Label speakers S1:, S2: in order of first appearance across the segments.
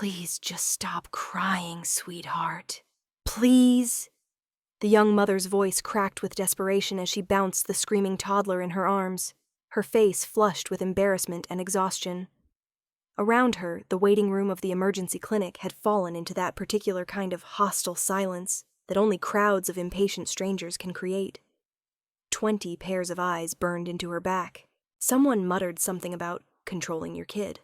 S1: Please just stop crying, sweetheart. Please. The young mother's voice cracked with desperation as she bounced the screaming toddler in her arms, her face flushed with embarrassment and exhaustion. Around her, the waiting room of the emergency clinic had fallen into that particular kind of hostile silence that only crowds of impatient strangers can create. 20 pairs of eyes burned into her back. Someone muttered something about controlling your kid.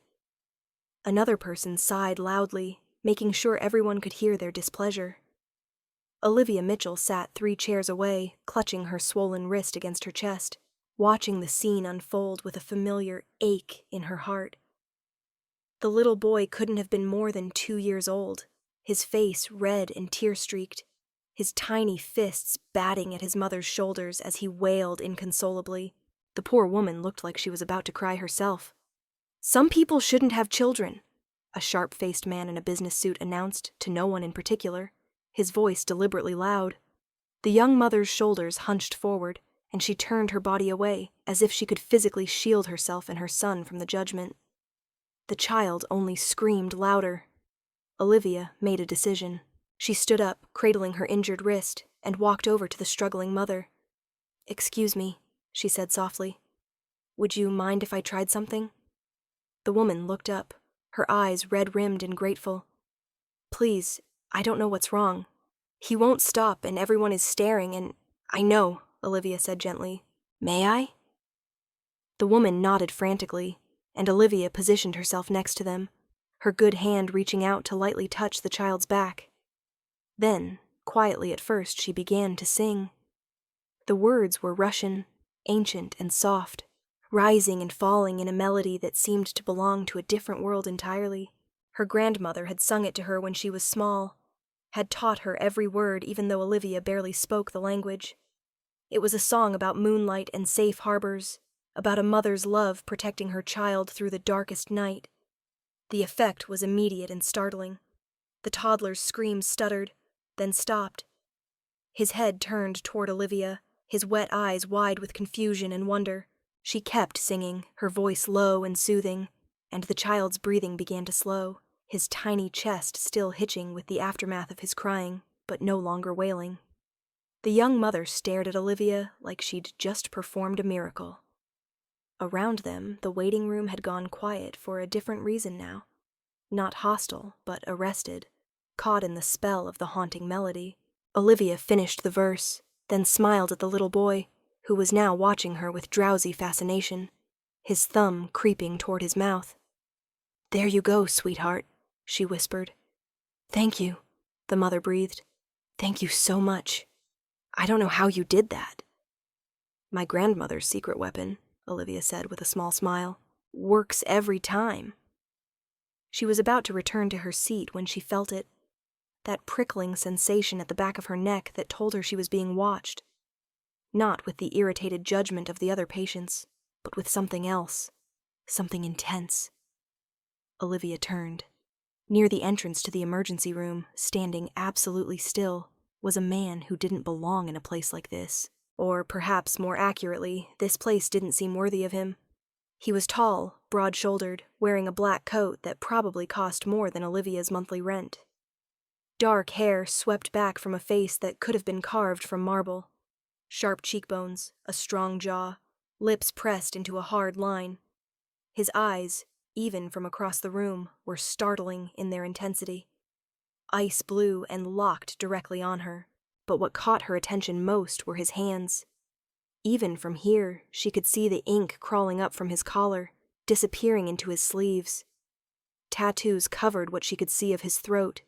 S1: Another person sighed loudly, making sure everyone could hear their displeasure. Olivia Mitchell sat 3 chairs away, clutching her swollen wrist against her chest, watching the scene unfold with a familiar ache in her heart. The little boy couldn't have been more than 2 years old, his face red and tear-streaked, his tiny fists batting at his mother's shoulders as he wailed inconsolably. The poor woman looked like she was about to cry herself. "Some people shouldn't have children," a sharp-faced man in a business suit announced to no one in particular, his voice deliberately loud. The young mother's shoulders hunched forward, and she turned her body away, as if she could physically shield herself and her son from the judgment. The child only screamed louder. Olivia made a decision. She stood up, cradling her injured wrist, and walked over to the struggling mother. "Excuse me," she said softly. "Would you mind if I tried something?" The woman looked up, her eyes red-rimmed and grateful. "Please, I don't know what's wrong. He won't stop and everyone is staring and—" "I know," Olivia said gently. "May I?" The woman nodded frantically, and Olivia positioned herself next to them, her good hand reaching out to lightly touch the child's back. Then, quietly at first, she began to sing. The words were Russian, ancient and soft, rising and falling in a melody that seemed to belong to a different world entirely. Her grandmother had sung it to her when she was small, had taught her every word even though Olivia barely spoke the language. It was a song about moonlight and safe harbors, about a mother's love protecting her child through the darkest night. The effect was immediate and startling. The toddler's screams stuttered, then stopped. His head turned toward Olivia, his wet eyes wide with confusion and wonder. She kept singing, her voice low and soothing, and the child's breathing began to slow, his tiny chest still hitching with the aftermath of his crying, but no longer wailing. The young mother stared at Olivia like she'd just performed a miracle. Around them, the waiting room had gone quiet for a different reason now. Not hostile, but arrested, caught in the spell of the haunting melody. Olivia finished the verse, then smiled at the little boy, who was now watching her with drowsy fascination, his thumb creeping toward his mouth. "There you go, sweetheart," she whispered. "Thank you," the mother breathed. "Thank you so much. I don't know how you did that." "My grandmother's secret weapon," Olivia said with a small smile, "works every time." She was about to return to her seat when she felt it, that prickling sensation at the back of her neck that told her she was being watched. Not with the irritated judgment of the other patients, but with something else, something intense. Olivia turned. Near the entrance to the emergency room, standing absolutely still, was a man who didn't belong in a place like this. Or perhaps more accurately, this place didn't seem worthy of him. He was tall, broad-shouldered, wearing a black coat that probably cost more than Olivia's monthly rent. Dark hair swept back from a face that could have been carved from marble. Sharp cheekbones, a strong jaw, lips pressed into a hard line. His eyes, even from across the room, were startling in their intensity. Ice blue and locked directly on her, but what caught her attention most were his hands. Even from here, she could see the ink crawling up from his collar, disappearing into his sleeves. Tattoos covered what she could see of his throat,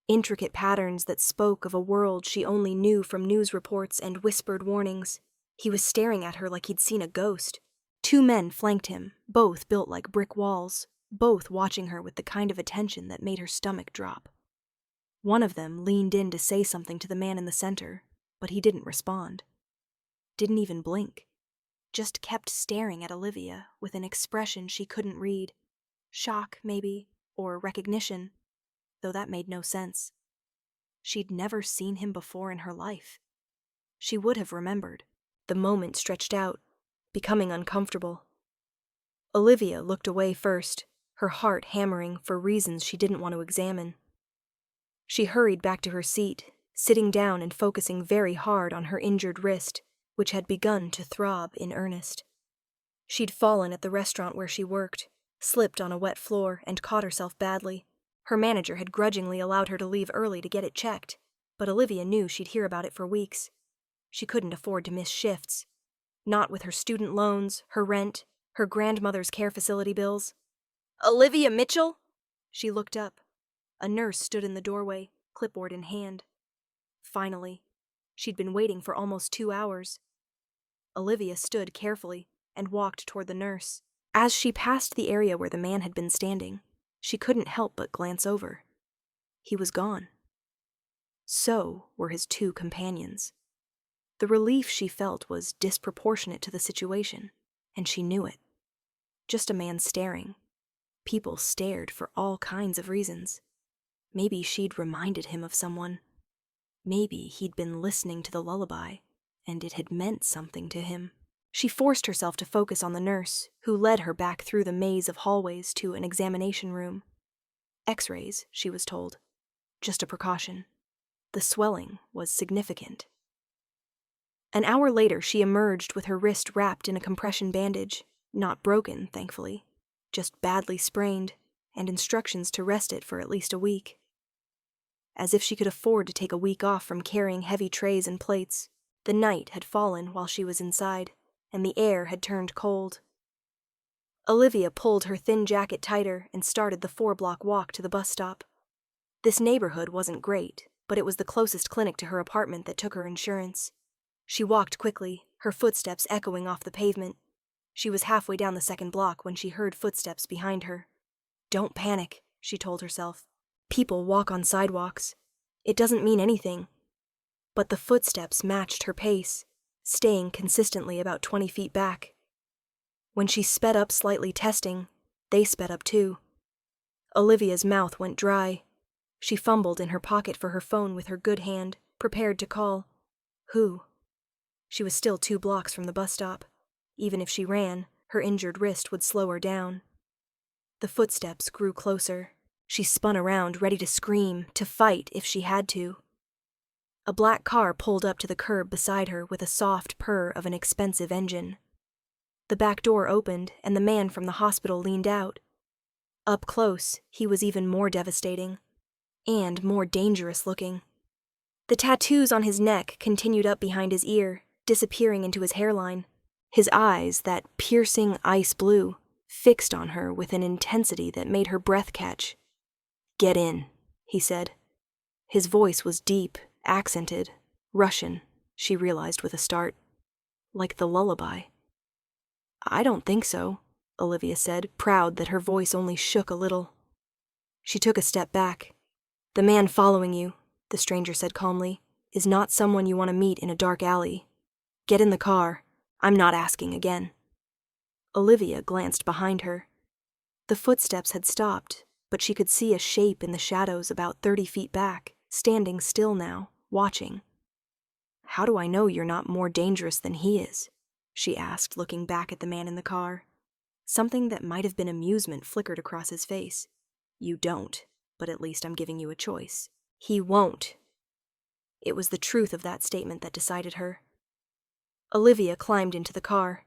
S1: intricate patterns that spoke of a world she only knew from news reports and whispered warnings. He was staring at her like he'd seen a ghost. 2 men flanked him, both built like brick walls, both watching her with the kind of attention that made her stomach drop. One of them leaned in to say something to the man in the center, but he didn't respond. Didn't even blink. Just kept staring at Olivia with an expression she couldn't read. Shock, maybe, or recognition, though that made no sense. She'd never seen him before in her life. She would have remembered. The moment stretched out, becoming uncomfortable. Olivia looked away first, her heart hammering for reasons she didn't want to examine. She hurried back to her seat, sitting down and focusing very hard on her injured wrist, which had begun to throb in earnest. She'd fallen at the restaurant where she worked, slipped on a wet floor, and caught herself badly. Her manager had grudgingly allowed her to leave early to get it checked, but Olivia knew she'd hear about it for weeks. She couldn't afford to miss shifts. Not with her student loans, her rent, her grandmother's care facility bills. "Olivia Mitchell?" She looked up. A nurse stood in the doorway, clipboard in hand. Finally. She'd been waiting for almost 2 hours. Olivia stood carefully and walked toward the nurse. As she passed the area where the man had been standing, she couldn't help but glance over. He was gone. So were his 2 companions. The relief she felt was disproportionate to the situation, and she knew it. Just a man staring. People stared for all kinds of reasons. Maybe she'd reminded him of someone. Maybe he'd been listening to the lullaby, and it had meant something to him. She forced herself to focus on the nurse, who led her back through the maze of hallways to an examination room. X-rays, she was told. Just a precaution. The swelling was significant. An hour later, she emerged with her wrist wrapped in a compression bandage, not broken, thankfully, just badly sprained, and instructions to rest it for at least a week. As if she could afford to take a week off from carrying heavy trays and plates, the night had fallen while she was inside, and the air had turned cold. Olivia pulled her thin jacket tighter and started the 4-block walk to the bus stop. This neighborhood wasn't great, but it was the closest clinic to her apartment that took her insurance. She walked quickly, her footsteps echoing off the pavement. She was halfway down the 2nd block when she heard footsteps behind her. "Don't panic," she told herself. "People walk on sidewalks. It doesn't mean anything." But the footsteps matched her pace, staying consistently about 20 feet back. When she sped up slightly testing, they sped up too. Olivia's mouth went dry. She fumbled in her pocket for her phone with her good hand, prepared to call. Who? She was still 2 blocks from the bus stop. Even if she ran, her injured wrist would slow her down. The footsteps grew closer. She spun around, ready to scream, to fight if she had to. A black car pulled up to the curb beside her with a soft purr of an expensive engine. The back door opened, and the man from the hospital leaned out. Up close, he was even more devastating. And more dangerous looking. The tattoos on his neck continued up behind his ear, disappearing into his hairline. His eyes, that piercing ice blue, fixed on her with an intensity that made her breath catch. "Get in," he said. His voice was deep, accented, Russian, she realized with a start. Like the lullaby. "I don't think so," Olivia said, proud that her voice only shook a little. She took a step back. "The man following you," the stranger said calmly, "is not someone you want to meet in a dark alley. Get in the car. I'm not asking again." Olivia glanced behind her. The footsteps had stopped, but she could see a shape in the shadows about 30 feet back, standing still now, watching. "How do I know you're not more dangerous than he is?" she asked, looking back at the man in the car. Something that might have been amusement flickered across his face. "You don't, but at least I'm giving you a choice. He won't." It was the truth of that statement that decided her. Olivia climbed into the car.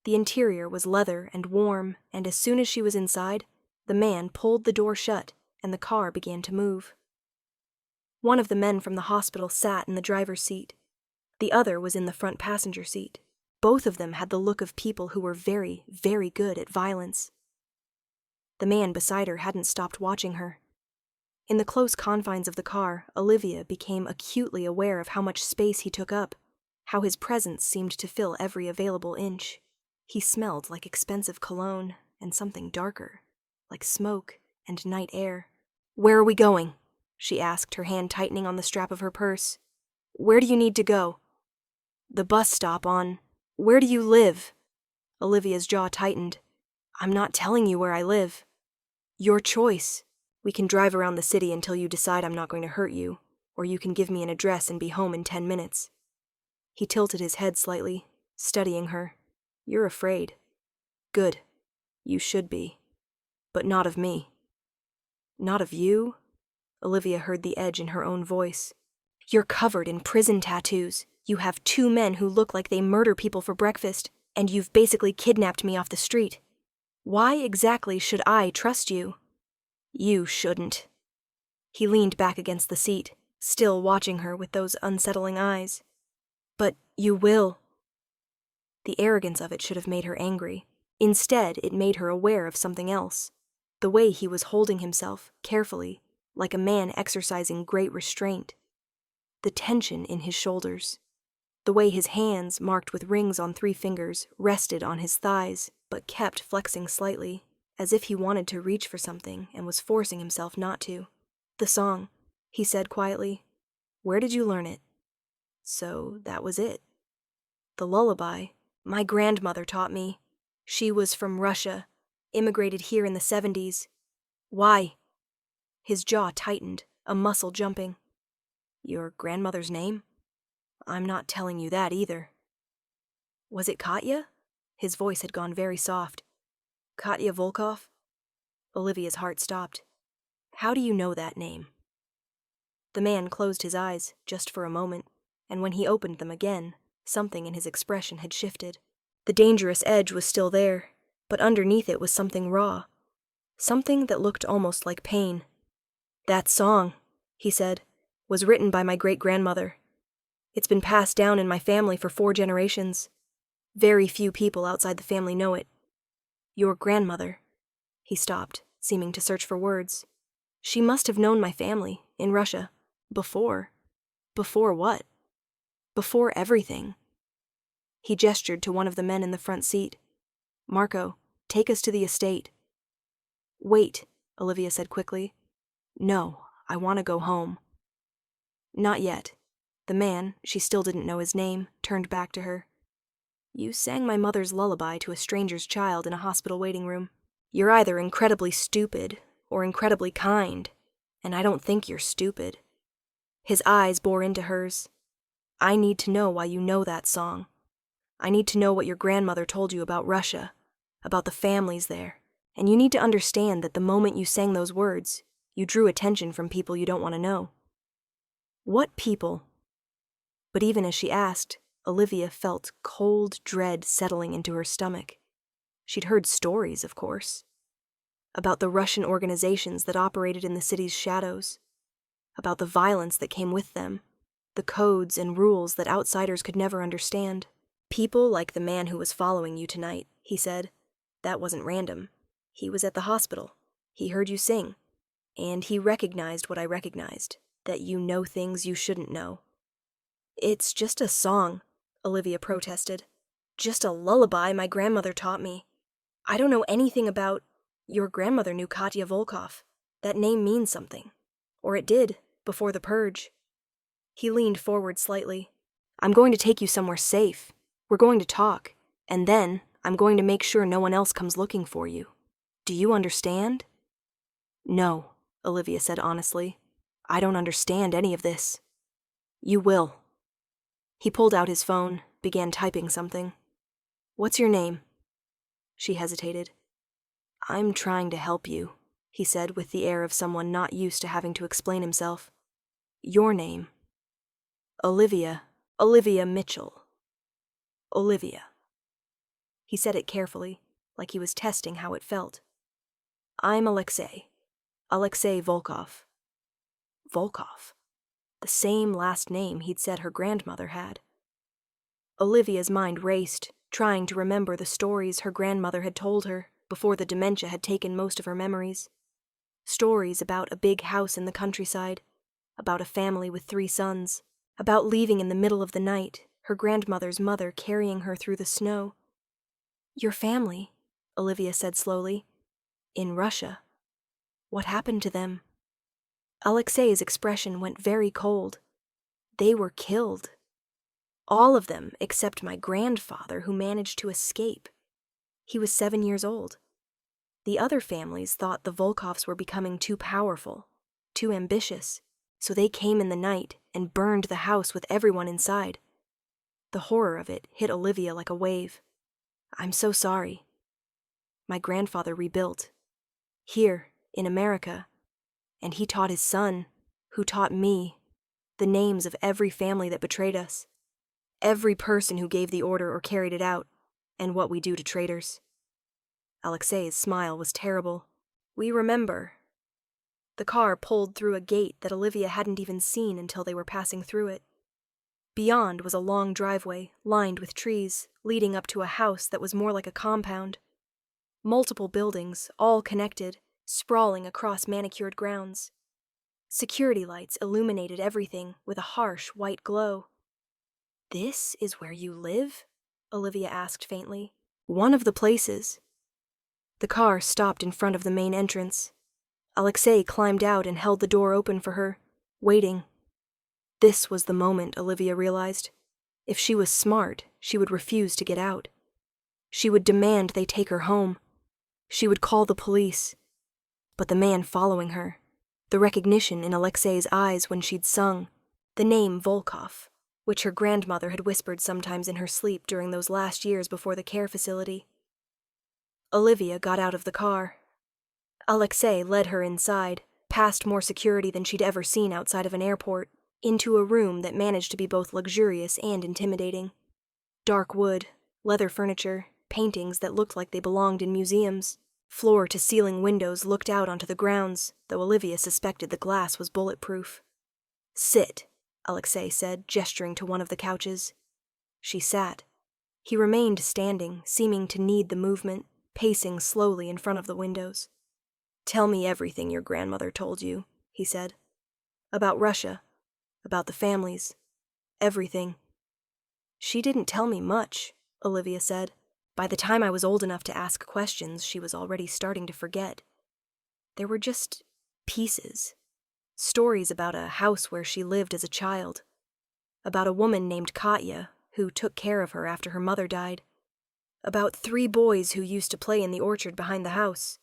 S1: The interior was leather and warm, and as soon as she was inside, the man pulled the door shut, and the car began to move. One of the men from the hospital sat in the driver's seat. The other was in the front passenger seat. Both of them had the look of people who were very, very good at violence. The man beside her hadn't stopped watching her. In the close confines of the car, Olivia became acutely aware of how much space he took up, how his presence seemed to fill every available inch. He smelled like expensive cologne and something darker, like smoke and night air. "Where are we going?" she asked, her hand tightening on the strap of her purse. "Where do you need to go?" "The bus stop on... Where do you live?" Olivia's jaw tightened. "I'm not telling you where I live." "Your choice. We can drive around the city until you decide I'm not going to hurt you, or you can give me an address and be home in 10 minutes. He tilted his head slightly, studying her. "You're afraid. Good. You should be." But not of me. Not of you? Olivia heard the edge in her own voice. You're covered in prison tattoos. You have 2 men who look like they murder people for breakfast, and you've basically kidnapped me off the street. Why exactly should I trust you? You shouldn't. He leaned back against the seat, still watching her with those unsettling eyes. But you will. The arrogance of it should have made her angry. Instead, it made her aware of something else. The way he was holding himself, carefully, like a man exercising great restraint. The tension in his shoulders. The way his hands, marked with rings on 3 fingers, rested on his thighs, but kept flexing slightly, as if he wanted to reach for something and was forcing himself not to. The song, he said quietly. Where did you learn it? So that was it. The lullaby. My grandmother taught me. She was from Russia, immigrated here in the 70s. Why? His jaw tightened, a muscle jumping. Your grandmother's name? I'm not telling you that either. Was it Katya? His voice had gone very soft. Katya Volkov? Olivia's heart stopped. How do you know that name? The man closed his eyes, just for a moment, and when he opened them again, something in his expression had shifted. The dangerous edge was still there, but underneath it was something raw. Something that looked almost like pain. That song, he said, was written by my great-grandmother. It's been passed down in my family for 4 generations. Very few people outside the family know it. Your grandmother. He stopped, seeming to search for words. She must have known my family, in Russia. Before. Before what? Before everything. He gestured to one of the men in the front seat. Marco, take us to the estate. Wait, Olivia said quickly. No, I want to go home. Not yet. The man, she still didn't know his name, turned back to her. You sang my mother's lullaby to a stranger's child in a hospital waiting room. You're either incredibly stupid or incredibly kind, and I don't think you're stupid. His eyes bore into hers. I need to know why you know that song. I need to know what your grandmother told you about Russia, about the families there, and you need to understand that the moment you sang those words, you drew attention from people you don't want to know. What people? But even as she asked, Olivia felt cold dread settling into her stomach. She'd heard stories, of course, about the Russian organizations that operated in the city's shadows, about the violence that came with them, the codes and rules that outsiders could never understand. People like the man who was following you tonight, he said. That wasn't random. He was at the hospital. He heard you sing. And he recognized what I recognized, that you know things you shouldn't know. It's just a song, Olivia protested. Just a lullaby my grandmother taught me. I don't know anything about... Your grandmother knew Katya Volkov. That name means something. Or it did, before the purge. He leaned forward slightly. I'm going to take you somewhere safe. We're going to talk. And then, I'm going to make sure no one else comes looking for you. Do you understand? No, Olivia said honestly. I don't understand any of this. You will. He pulled out his phone, began typing something. What's your name? She hesitated. I'm trying to help you, he said with the air of someone not used to having to explain himself. Your name? Olivia Mitchell. Olivia. He said it carefully, like he was testing how it felt. I'm Alexei Volkov. Volkov. The same last name he'd said her grandmother had. Olivia's mind raced, trying to remember the stories her grandmother had told her before the dementia had taken most of her memories. Stories about a big house in the countryside, about a family with 3 sons, about leaving in the middle of the night, her grandmother's mother carrying her through the snow. Your family, Olivia said slowly. In Russia. What happened to them? Alexei's expression went very cold. They were killed. All of them except my grandfather, who managed to escape. He was 7 years old. The other families thought the Volkovs were becoming too powerful, too ambitious, so they came in the night and burned the house with everyone inside. The horror of it hit Olivia like a wave. I'm so sorry. My grandfather rebuilt. Here, in America. And he taught his son, who taught me, the names of every family that betrayed us, every person who gave the order or carried it out, and what we do to traitors. Alexei's smile was terrible. We remember. The car pulled through a gate that Olivia hadn't even seen until they were passing through it. Beyond was a long driveway, lined with trees, leading up to a house that was more like a compound. Multiple buildings, all connected, sprawling across manicured grounds. Security lights illuminated everything with a harsh white glow. "This is where you live?" Olivia asked faintly. "One of the places." The car stopped in front of the main entrance. Alexei climbed out and held the door open for her, waiting. This was the moment, Olivia realized. If she was smart, she would refuse to get out. She would demand they take her home. She would call the police. But the man following her, the recognition in Alexei's eyes when she'd sung, the name Volkov, which her grandmother had whispered sometimes in her sleep during those last years before the care facility. Olivia got out of the car. Alexei led her inside, past more security than she'd ever seen outside of an airport, into a room that managed to be both luxurious and intimidating. Dark wood, leather furniture, paintings that looked like they belonged in museums. Floor-to-ceiling windows looked out onto the grounds, though Olivia suspected the glass was bulletproof. "Sit," Alexei said, gesturing to one of the couches. She sat. He remained standing, seeming to need the movement, pacing slowly in front of the windows. "Tell me everything your grandmother told you," he said. "About Russia. About the families. Everything." "She didn't tell me much," Olivia said. By the time I was old enough to ask questions, she was already starting to forget. There were just pieces. Stories about a house where she lived as a child. About a woman named Katya, who took care of her after her mother died. About 3 boys who used to play in the orchard behind the house.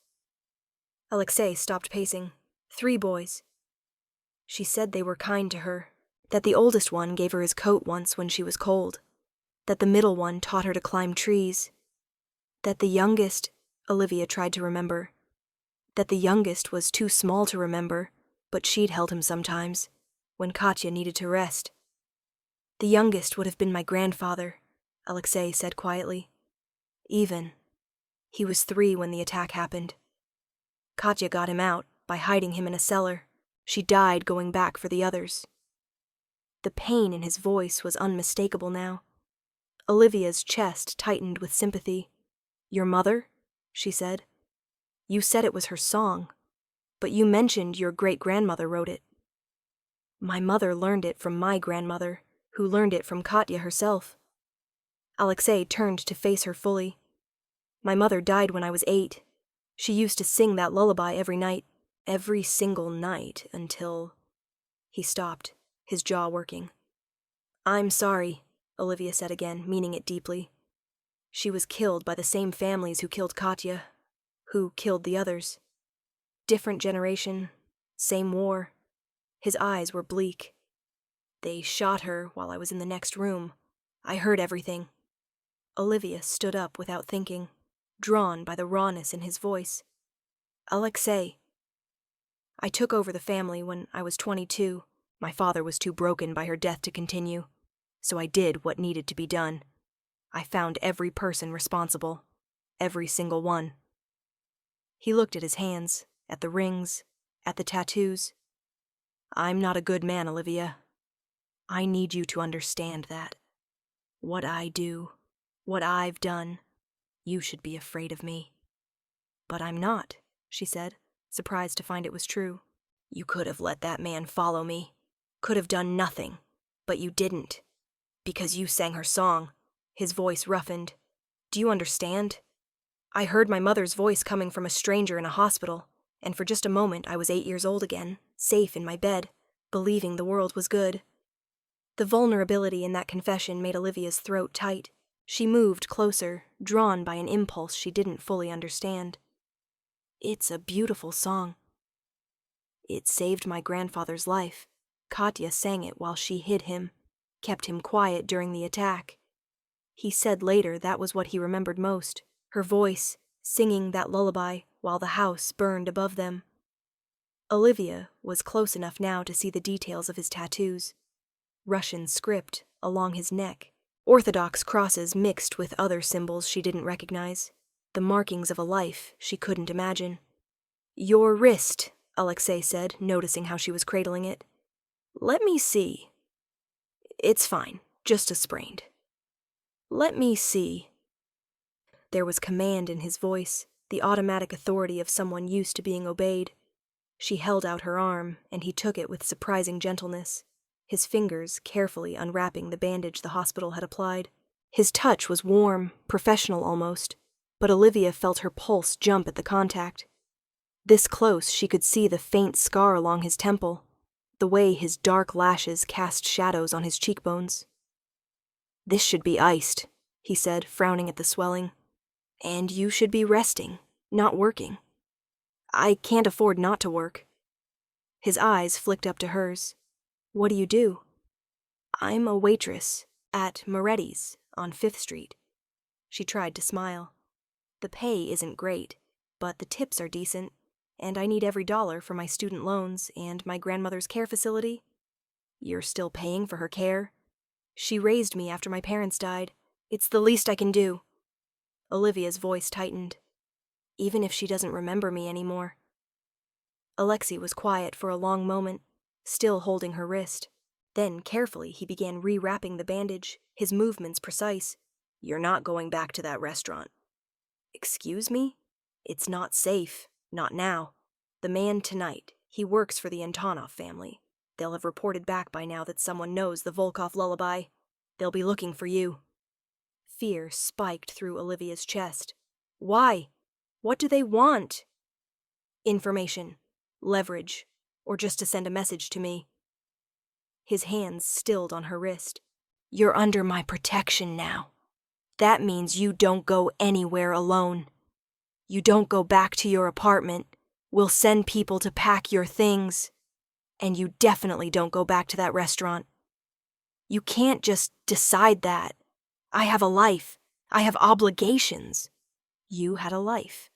S1: Alexei stopped pacing. 3 boys. She said they were kind to her, that the oldest one gave her his coat once when she was cold, that the middle one taught her to climb trees, that the youngest, Olivia tried to remember, that the youngest was too small to remember, but she'd held him sometimes, when Katya needed to rest. "The youngest would have been my grandfather," Alexei said quietly. "Even. He was 3 when the attack happened. Katya got him out by hiding him in a cellar. She died going back for the others." The pain in his voice was unmistakable now. Olivia's chest tightened with sympathy. "Your mother?" she said. "You said it was her song, but you mentioned your great-grandmother wrote it." "My mother learned it from my grandmother, who learned it from Katya herself." Alexei turned to face her fully. "My mother died when I was 8. She used to sing that lullaby every night, every single night, until—" He stopped, his jaw working. "I'm sorry," Olivia said again, meaning it deeply. "She was killed by the same families who killed Katya, who killed the others. Different generation, same war." His eyes were bleak. "They shot her while I was in the next room. I heard everything." Olivia stood up without thinking, drawn by the rawness in his voice. "Alexei, I took over the family when I was 22. My father was too broken by her death to continue, so I did what needed to be done. I found every person responsible, every single one." He looked at his hands, at the rings, at the tattoos. "I'm not a good man, Olivia. I need you to understand that. What I do, what I've done, you should be afraid of me." "But I'm not," she said, surprised to find it was true. "You could have let that man follow me. Could have done nothing, but you didn't. Because you sang her song." His voice roughened. "Do you understand? I heard my mother's voice coming from a stranger in a hospital, and for just a moment I was 8 years old again, safe in my bed, believing the world was good." The vulnerability in that confession made Olivia's throat tight. She moved closer, drawn by an impulse she didn't fully understand. "It's a beautiful song. It saved my grandfather's life. Katya sang it while she hid him, kept him quiet during the attack. He said later that was what he remembered most, her voice, singing that lullaby while the house burned above them. Olivia was close enough now to see the details of his tattoos. Russian script along his neck, Orthodox crosses mixed with other symbols she didn't recognize, the markings of a life she couldn't imagine. "Your wrist," Alexei said, noticing how she was cradling it. "Let me see." "It's fine, just a sprained." "Let me see." There was command in his voice, the automatic authority of someone used to being obeyed. She held out her arm, and he took it with surprising gentleness, his fingers carefully unwrapping the bandage the hospital had applied. His touch was warm, professional almost, but Olivia felt her pulse jump at the contact. This close, she could see the faint scar along his temple, the way his dark lashes cast shadows on his cheekbones. "This should be iced," he said, frowning at the swelling. "And you should be resting, not working." "I can't afford not to work." His eyes flicked up to hers. "What do you do?" "I'm a waitress at Moretti's on 5th Street. She tried to smile. "The pay isn't great, but the tips are decent, and I need every dollar for my student loans and my grandmother's care facility." "You're still paying for her care?" "She raised me after my parents died. It's the least I can do." Olivia's voice tightened. "Even if she doesn't remember me anymore." Alexei was quiet for a long moment, still holding her wrist. Then, carefully, he began rewrapping the bandage, his movements precise. "You're not going back to that restaurant." "Excuse me? It's not safe. Not now. The man tonight, he works for the Antonov family. They'll have reported back by now that someone knows the Volkov lullaby. They'll be looking for you." Fear spiked through Olivia's chest. "Why? What do they want?" "Information. Leverage. Or just to send a message to me." His hands stilled on her wrist. "You're under my protection now. That means you don't go anywhere alone. You don't go back to your apartment. We'll send people to pack your things. And you definitely don't go back to that restaurant. You can't just decide that. I have a life. I have obligations." "You had a life."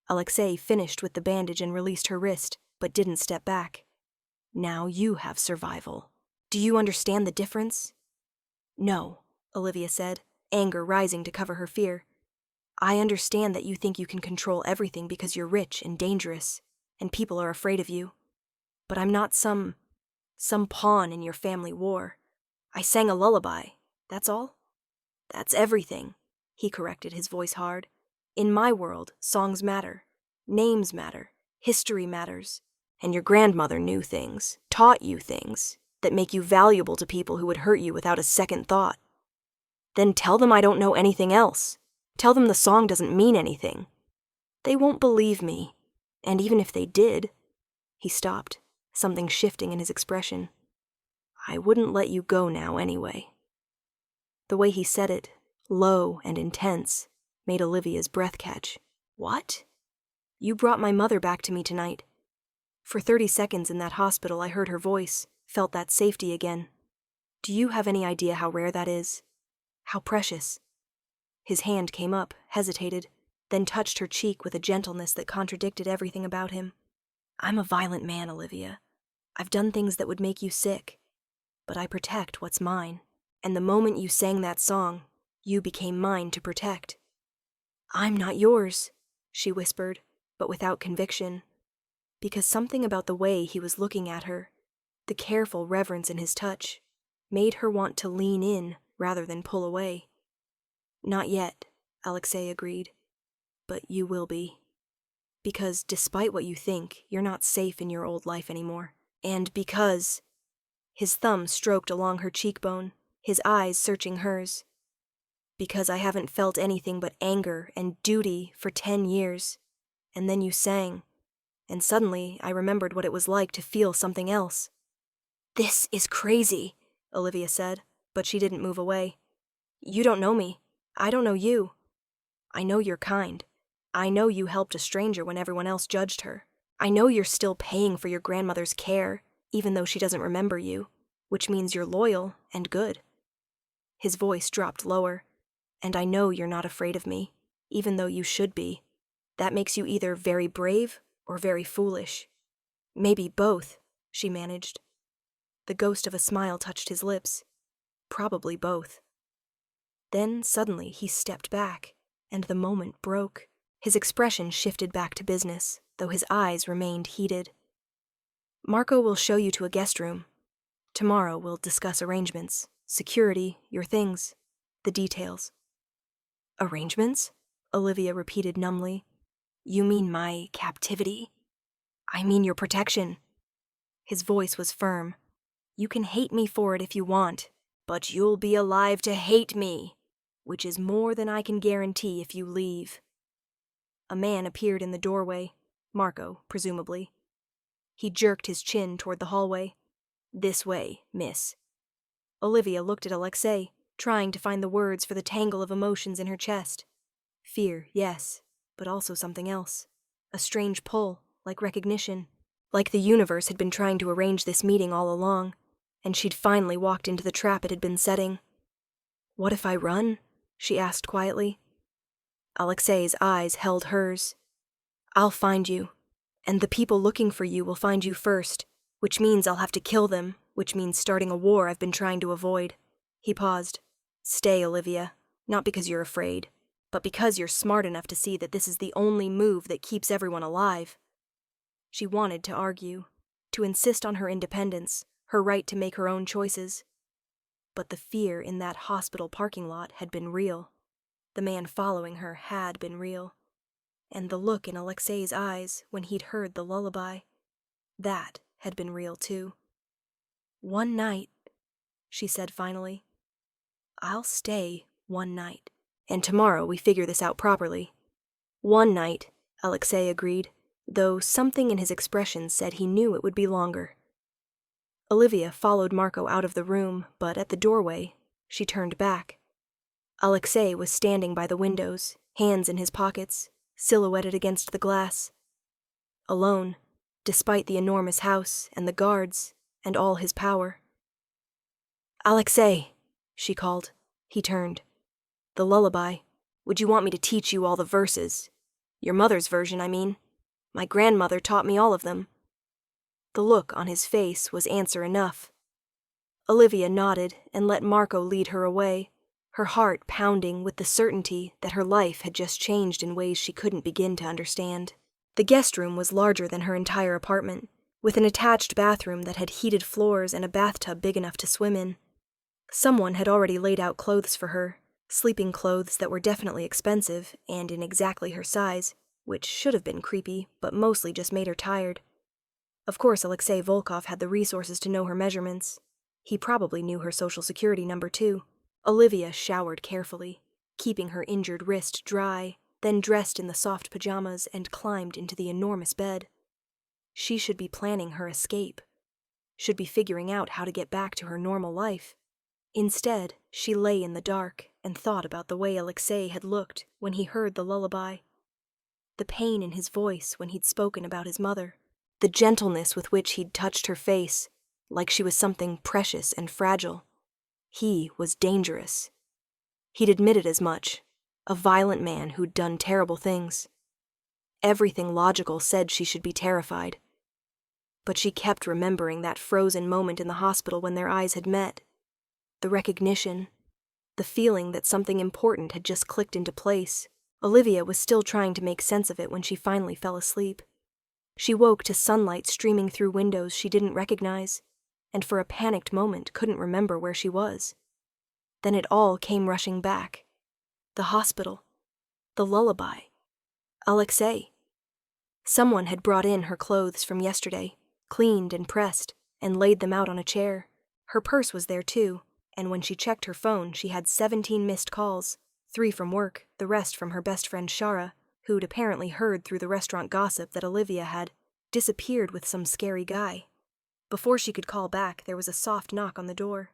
S1: Alexei finished with the bandage and released her wrist, but didn't step back. "Now you have survival. Do you understand the difference?" "No," Olivia said, anger rising to cover her fear. "I understand that you think you can control everything because you're rich and dangerous, and people are afraid of you. But I'm not some pawn in your family war. I sang a lullaby, that's all." "That's everything," he corrected, his voice hard. "In my world, songs matter. Names matter. History matters. And your grandmother knew things, taught you things, that make you valuable to people who would hurt you without a second thought. Then tell them I don't know anything else. Tell them the song doesn't mean anything. They won't believe me. And even if they did..." He stopped, something shifting in his expression. "I wouldn't let you go now anyway." The way he said it, low and intense, made Olivia's breath catch. "What?" "You brought my mother back to me tonight. For 30 seconds in that hospital I heard her voice, felt that safety again. Do you have any idea how rare that is? How precious?" His hand came up, hesitated, then touched her cheek with a gentleness that contradicted everything about him. "I'm a violent man, Olivia. I've done things that would make you sick. But I protect what's mine. And the moment you sang that song, you became mine to protect." "I'm not yours," she whispered, but without conviction. Because something about the way he was looking at her, the careful reverence in his touch, made her want to lean in rather than pull away. "Not yet," Alexei agreed. "But you will be. Because despite what you think, you're not safe in your old life anymore. And because..." His thumb stroked along her cheekbone, his eyes searching hers. "Because I haven't felt anything but anger and duty for 10 years. And then you sang. And suddenly I remembered what it was like to feel something else." "This is crazy," Olivia said, but she didn't move away. "You don't know me. I don't know you. I know you're kind. I know you helped a stranger when everyone else judged her. I know you're still paying for your grandmother's care, even though she doesn't remember you, which means you're loyal and good." His voice dropped lower. "And I know you're not afraid of me, even though you should be." That makes you either very brave or very foolish. Maybe both, she managed. The ghost of a smile touched his lips. Probably both. Then, suddenly, he stepped back, and the moment broke. His expression shifted back to business, though his eyes remained heated. Marco will show you to a guest room. Tomorrow we'll discuss arrangements, security, your things, the details. Arrangements? Olivia repeated numbly. You mean my captivity? I mean your protection. His voice was firm. You can hate me for it if you want, but you'll be alive to hate me, which is more than I can guarantee if you leave. A man appeared in the doorway, Marco, presumably. He jerked his chin toward the hallway. This way, miss. Olivia looked at Alexei, trying to find the words for the tangle of emotions in her chest. Fear, yes, but also something else. A strange pull, like recognition. Like the universe had been trying to arrange this meeting all along, and she'd finally walked into the trap it had been setting. What if I run? She asked quietly. Alexei's eyes held hers. I'll find you, and the people looking for you will find you first, which means I'll have to kill them, which means starting a war I've been trying to avoid. He paused. Stay, Olivia, not because you're afraid, but because you're smart enough to see that this is the only move that keeps everyone alive. She wanted to argue, to insist on her independence, her right to make her own choices. But the fear in that hospital parking lot had been real. The man following her had been real. And the look in Alexei's eyes when he'd heard the lullaby, that had been real too. One night, she said finally. I'll stay one night, and tomorrow we figure this out properly. One night, Alexei agreed, though something in his expression said he knew it would be longer. Olivia followed Marco out of the room, but at the doorway, she turned back. Alexei was standing by the windows, hands in his pockets, silhouetted against the glass. Alone, despite the enormous house and the guards and all his power. Alexei, she called. He turned. The lullaby. Would you want me to teach you all the verses? Your mother's version, I mean. My grandmother taught me all of them. The look on his face was answer enough. Olivia nodded and let Marco lead her away, her heart pounding with the certainty that her life had just changed in ways she couldn't begin to understand. The guest room was larger than her entire apartment, with an attached bathroom that had heated floors and a bathtub big enough to swim in. Someone had already laid out clothes for her, sleeping clothes that were definitely expensive and in exactly her size, which should have been creepy, but mostly just made her tired. Of course, Alexei Volkov had the resources to know her measurements. He probably knew her social security number too. Olivia showered carefully, keeping her injured wrist dry, then dressed in the soft pajamas and climbed into the enormous bed. She should be planning her escape, should be figuring out how to get back to her normal life. Instead, she lay in the dark and thought about the way Alexei had looked when he heard the lullaby. The pain in his voice when he'd spoken about his mother, the gentleness with which he'd touched her face, like she was something precious and fragile. He was dangerous. He'd admitted as much, a violent man who'd done terrible things. Everything logical said she should be terrified. But she kept remembering that frozen moment in the hospital when their eyes had met. The recognition, the feeling that something important had just clicked into place. Olivia was still trying to make sense of it when she finally fell asleep. She woke to sunlight streaming through windows she didn't recognize, and for a panicked moment couldn't remember where she was. Then it all came rushing back. The hospital. The lullaby. Alexei. Someone had brought in her clothes from yesterday, cleaned and pressed, and laid them out on a chair. Her purse was there too, and when she checked her phone she had 17 missed calls, 3 from work, the rest from her best friend Shara, who'd apparently heard through the restaurant gossip that Olivia had disappeared with some scary guy. Before she could call back, there was a soft knock on the door.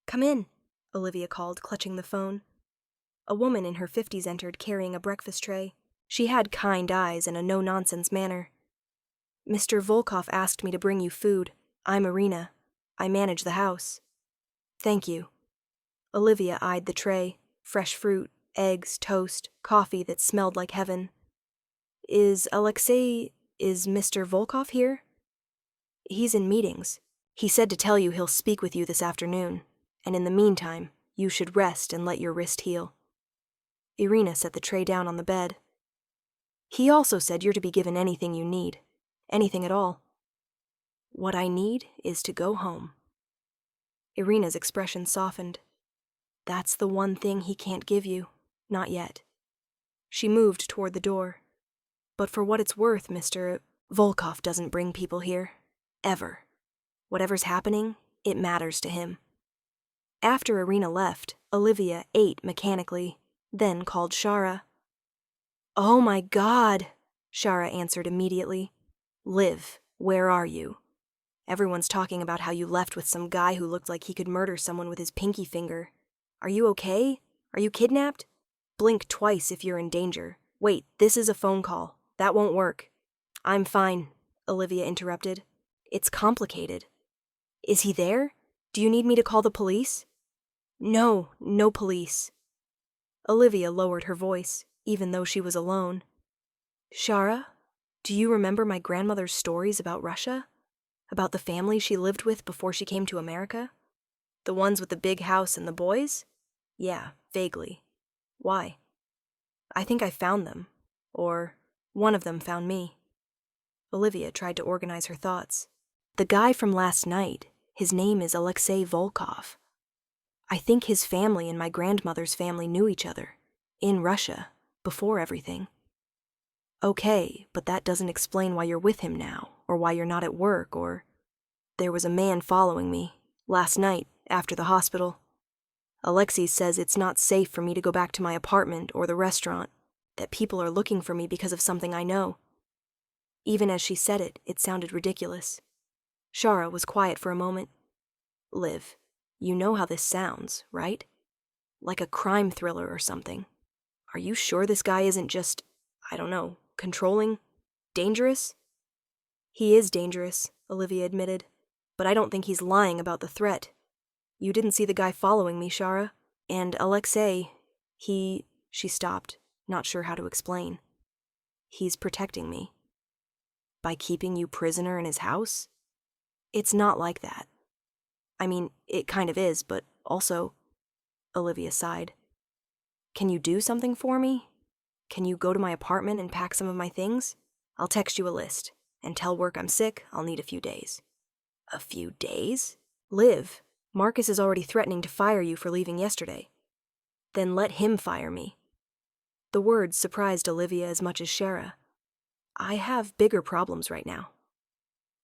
S1: "Come in," Olivia called, clutching the phone. A woman in her 50s entered carrying a breakfast tray. She had kind eyes and a no-nonsense manner. "Mr. Volkov asked me to bring you food. I'm Irina. I manage the house." "Thank you." Olivia eyed the tray, fresh fruit, eggs, toast, coffee that smelled like heaven. Is Mr. Volkov here? He's in meetings. He said to tell you he'll speak with you this afternoon, and in the meantime, you should rest and let your wrist heal. Irina set the tray down on the bed. He also said you're to be given anything you need. Anything at all. What I need is to go home. Irina's expression softened. That's the one thing he can't give you. Not yet. She moved toward the door. But for what it's worth, Mr. Volkov doesn't bring people here. Ever. Whatever's happening, it matters to him. After Irina left, Olivia ate mechanically, then called Shara. Oh my God, Shara answered immediately. Liv, where are you? Everyone's talking about how you left with some guy who looked like he could murder someone with his pinky finger. Are you okay? Are you kidnapped? Blink twice if you're in danger. Wait, this is a phone call. That won't work. I'm fine, Olivia interrupted. It's complicated. Is he there? Do you need me to call the police? No police. Olivia lowered her voice, even though she was alone. Shara, do you remember my grandmother's stories about Russia? About the family she lived with before she came to America? The ones with the big house and the boys? Yeah, vaguely. Why? I think I found them. Or one of them found me. Olivia tried to organize her thoughts. The guy from last night, his name is Alexei Volkov. I think his family and my grandmother's family knew each other. In Russia, before everything. Okay, but that doesn't explain why you're with him now, or why you're not at work, or... There was a man following me, last night, after the hospital. Alexei says it's not safe for me to go back to my apartment or the restaurant, that people are looking for me because of something I know. Even as she said it, it sounded ridiculous. Shara was quiet for a moment. Liv, you know how this sounds, right? Like a crime thriller or something. Are you sure this guy isn't just, I don't know, controlling? Dangerous? He is dangerous, Olivia admitted, but I don't think he's lying about the threat. You didn't see the guy following me, Shara. And Alexei, She stopped, not sure how to explain. He's protecting me. By keeping you prisoner in his house? It's not like that. I mean, it kind of is, but also... Olivia sighed. Can you do something for me? Can you go to my apartment and pack some of my things? I'll text you a list, and tell work I'm sick, I'll need a few days. A few days? Liv, Marcus is already threatening to fire you for leaving yesterday. Then let him fire me. The words surprised Olivia as much as Shara. I have bigger problems right now.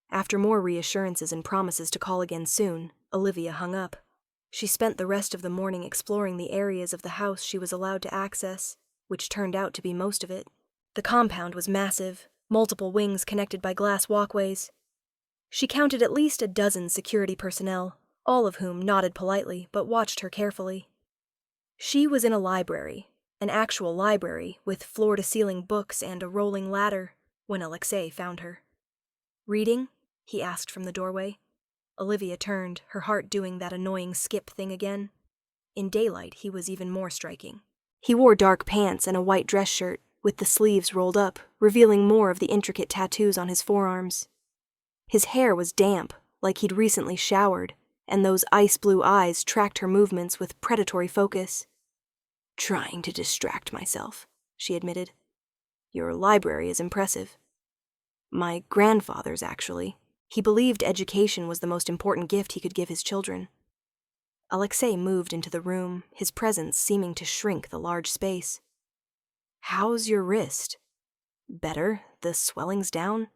S1: After more reassurances and promises to call again soon, Olivia hung up. She spent the rest of the morning exploring the areas of the house she was allowed to access, which turned out to be most of it. The compound was massive, multiple wings connected by glass walkways. She counted at least a dozen security personnel, all of whom nodded politely but watched her carefully. She was in a library, an actual library with floor-to-ceiling books and a rolling ladder, when Alexei found her. Reading? He asked from the doorway. Olivia turned, her heart doing that annoying skip thing again. In daylight, he was even more striking. He wore dark pants and a white dress shirt, with the sleeves rolled up, revealing more of the intricate tattoos on his forearms. His hair was damp, like he'd recently showered, and those ice-blue eyes tracked her movements with predatory focus. Trying to distract myself, she admitted. Your library is impressive. My grandfather's, actually. He believed education was the most important gift he could give his children. Alexei moved into the room, his presence seeming to shrink the large space. How's your wrist? Better? The swelling's down?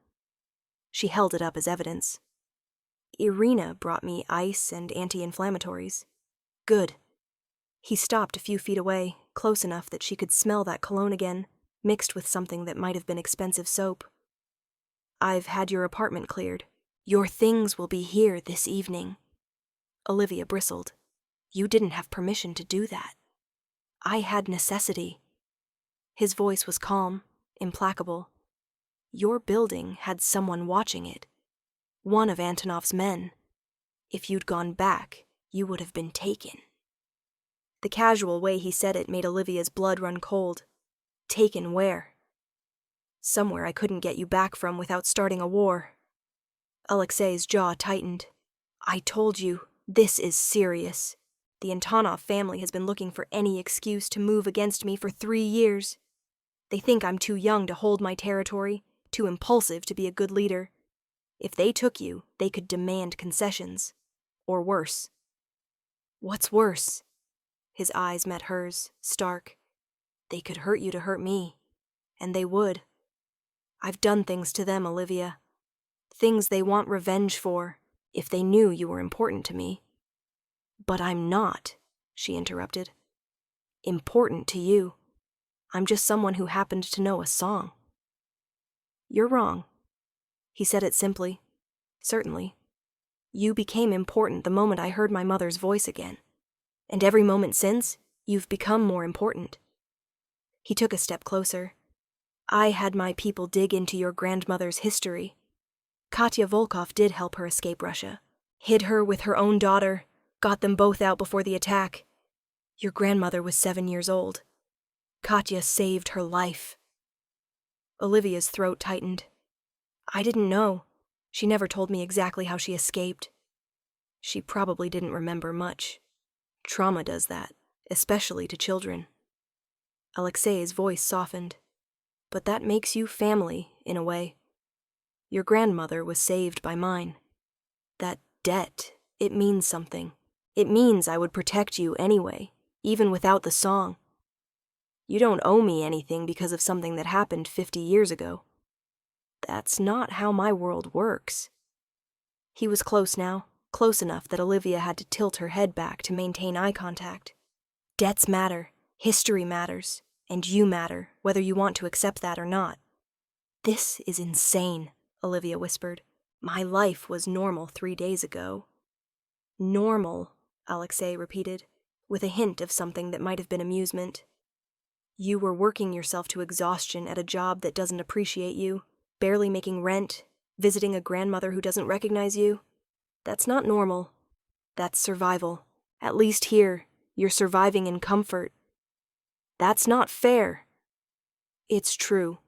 S1: She held it up as evidence. Irina brought me ice and anti-inflammatories. Good. He stopped a few feet away, close enough that she could smell that cologne again, mixed with something that might have been expensive soap. I've had your apartment cleared. Your things will be here this evening. Olivia bristled. You didn't have permission to do that. I had necessity. His voice was calm, implacable. Your building had someone watching it. One of Antonov's men. If you'd gone back, you would have been taken. The casual way he said it made Olivia's blood run cold. Taken where? Somewhere I couldn't get you back from without starting a war. Alexei's jaw tightened. I told you, this is serious. The Antonov family has been looking for any excuse to move against me for 3 years. They think I'm too young to hold my territory, too impulsive to be a good leader. If they took you, they could demand concessions. Or worse. What's worse? His eyes met hers, stark. They could hurt you to hurt me. And they would. I've done things to them, Olivia. Things they want revenge for, if they knew you were important to me. But I'm not, she interrupted. Important to you. I'm just someone who happened to know a song. You're wrong. He said it simply. Certainly. You became important the moment I heard my mother's voice again. And every moment since, you've become more important. He took a step closer. I had my people dig into your grandmother's history. Katya Volkov did help her escape Russia. Hid her with her own daughter, got them both out before the attack. Your grandmother was 7 years old. Katya saved her life. Olivia's throat tightened. I didn't know. She never told me exactly how she escaped. She probably didn't remember much. Trauma does that, especially to children. Alexei's voice softened. But that makes you family, in a way. Your grandmother was saved by mine. That debt, it means something. It means I would protect you anyway, even without the song. You don't owe me anything because of something that happened 50 years ago. That's not how my world works. He was close now, close enough that Olivia had to tilt her head back to maintain eye contact. Debts matter, history matters, and you matter, whether you want to accept that or not. This is insane, Olivia whispered. My life was normal 3 days ago. Normal, Alexei repeated, with a hint of something that might have been amusement. You were working yourself to exhaustion at a job that doesn't appreciate you, barely making rent, visiting a grandmother who doesn't recognize you. That's not normal. That's survival. At least here, you're surviving in comfort. That's not fair. It's true.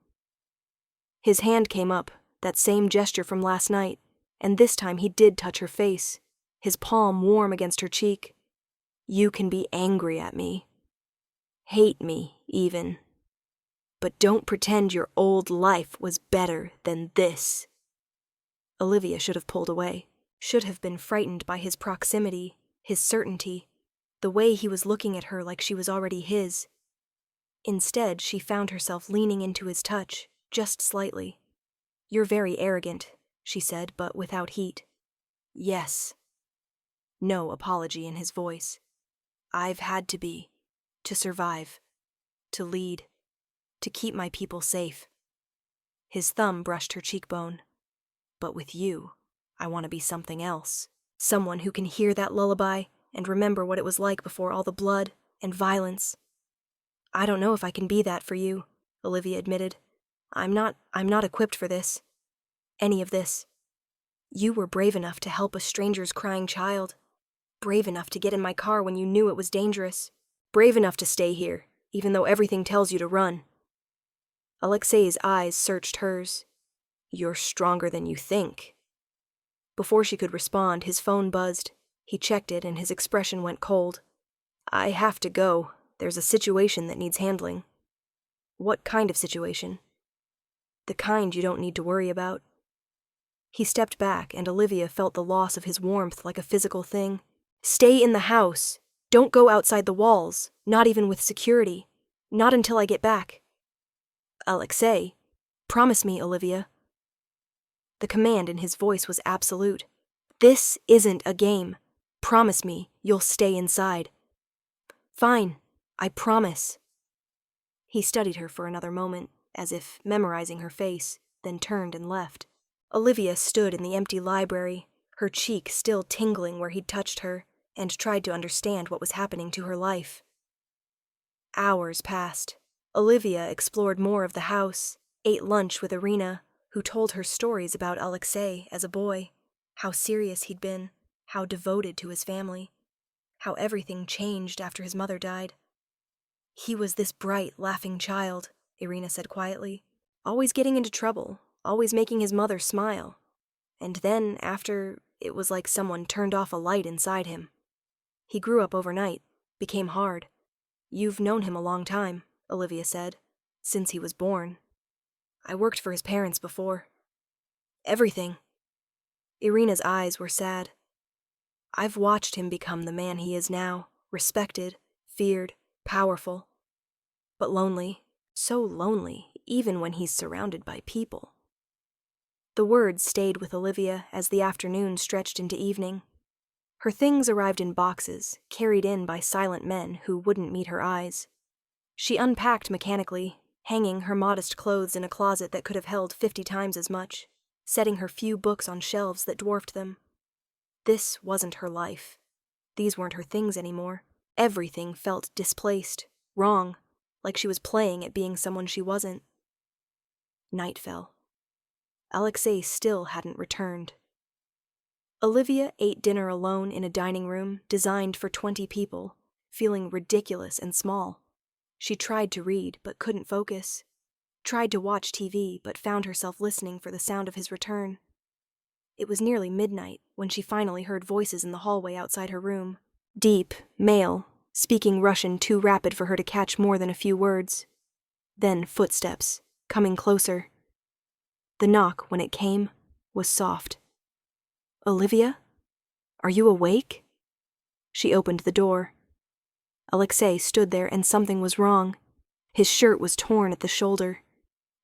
S1: His hand came up, that same gesture from last night, and this time he did touch her face, his palm warm against her cheek. You can be angry at me. Hate me, even. But don't pretend your old life was better than this. Olivia should have pulled away, should have been frightened by his proximity, his certainty, the way he was looking at her like she was already his. Instead, she found herself leaning into his touch, just slightly. You're very arrogant, she said, but without heat. Yes. No apology in his voice. I've had to be, to survive, to lead, to keep my people safe. His thumb brushed her cheekbone. But with you, I want to be something else. Someone who can hear that lullaby and remember what it was like before all the blood and violence. I don't know if I can be that for you, Olivia admitted. I'm not equipped for this. Any of this. You were brave enough to help a stranger's crying child. Brave enough to get in my car when you knew it was dangerous. Brave enough to stay here, even though everything tells you to run. Alexei's eyes searched hers. You're stronger than you think. Before she could respond, his phone buzzed. He checked it and his expression went cold. I have to go. There's a situation that needs handling. What kind of situation? The kind you don't need to worry about. He stepped back, and Olivia felt the loss of his warmth like a physical thing. Stay in the house. Don't go outside the walls, not even with security. Not until I get back. Alexei, promise me, Olivia. The command in his voice was absolute. This isn't a game. Promise me you'll stay inside. Fine, I promise. He studied her for another moment, as if memorizing her face, then turned and left. Olivia stood in the empty library, her cheek still tingling where he'd touched her, and tried to understand what was happening to her life. Hours passed. Olivia explored more of the house, ate lunch with Irina, who told her stories about Alexei as a boy, how serious he'd been, how devoted to his family, how everything changed after his mother died. He was this bright, laughing child, Irina said quietly. Always getting into trouble, always making his mother smile. And then, after, it was like someone turned off a light inside him. He grew up overnight, became hard. You've known him a long time, Olivia said, since he was born. I worked for his parents before. Everything. Irina's eyes were sad. I've watched him become the man he is now, respected, feared, powerful. But lonely, so lonely, even when he's surrounded by people. The words stayed with Olivia as the afternoon stretched into evening. Her things arrived in boxes, carried in by silent men who wouldn't meet her eyes. She unpacked mechanically, hanging her modest clothes in a closet that could have held 50 times as much, setting her few books on shelves that dwarfed them. This wasn't her life. These weren't her things anymore. Everything felt displaced, wrong, like she was playing at being someone she wasn't. Night fell. Alexei still hadn't returned. Olivia ate dinner alone in a dining room designed for 20 people, feeling ridiculous and small. She tried to read, but couldn't focus. Tried to watch TV, but found herself listening for the sound of his return. It was nearly midnight when she finally heard voices in the hallway outside her room. Deep, male, speaking Russian too rapid for her to catch more than a few words. Then footsteps, coming closer. The knock, when it came, was soft. Olivia? Are you awake? She opened the door. Alexei stood there and something was wrong. His shirt was torn at the shoulder.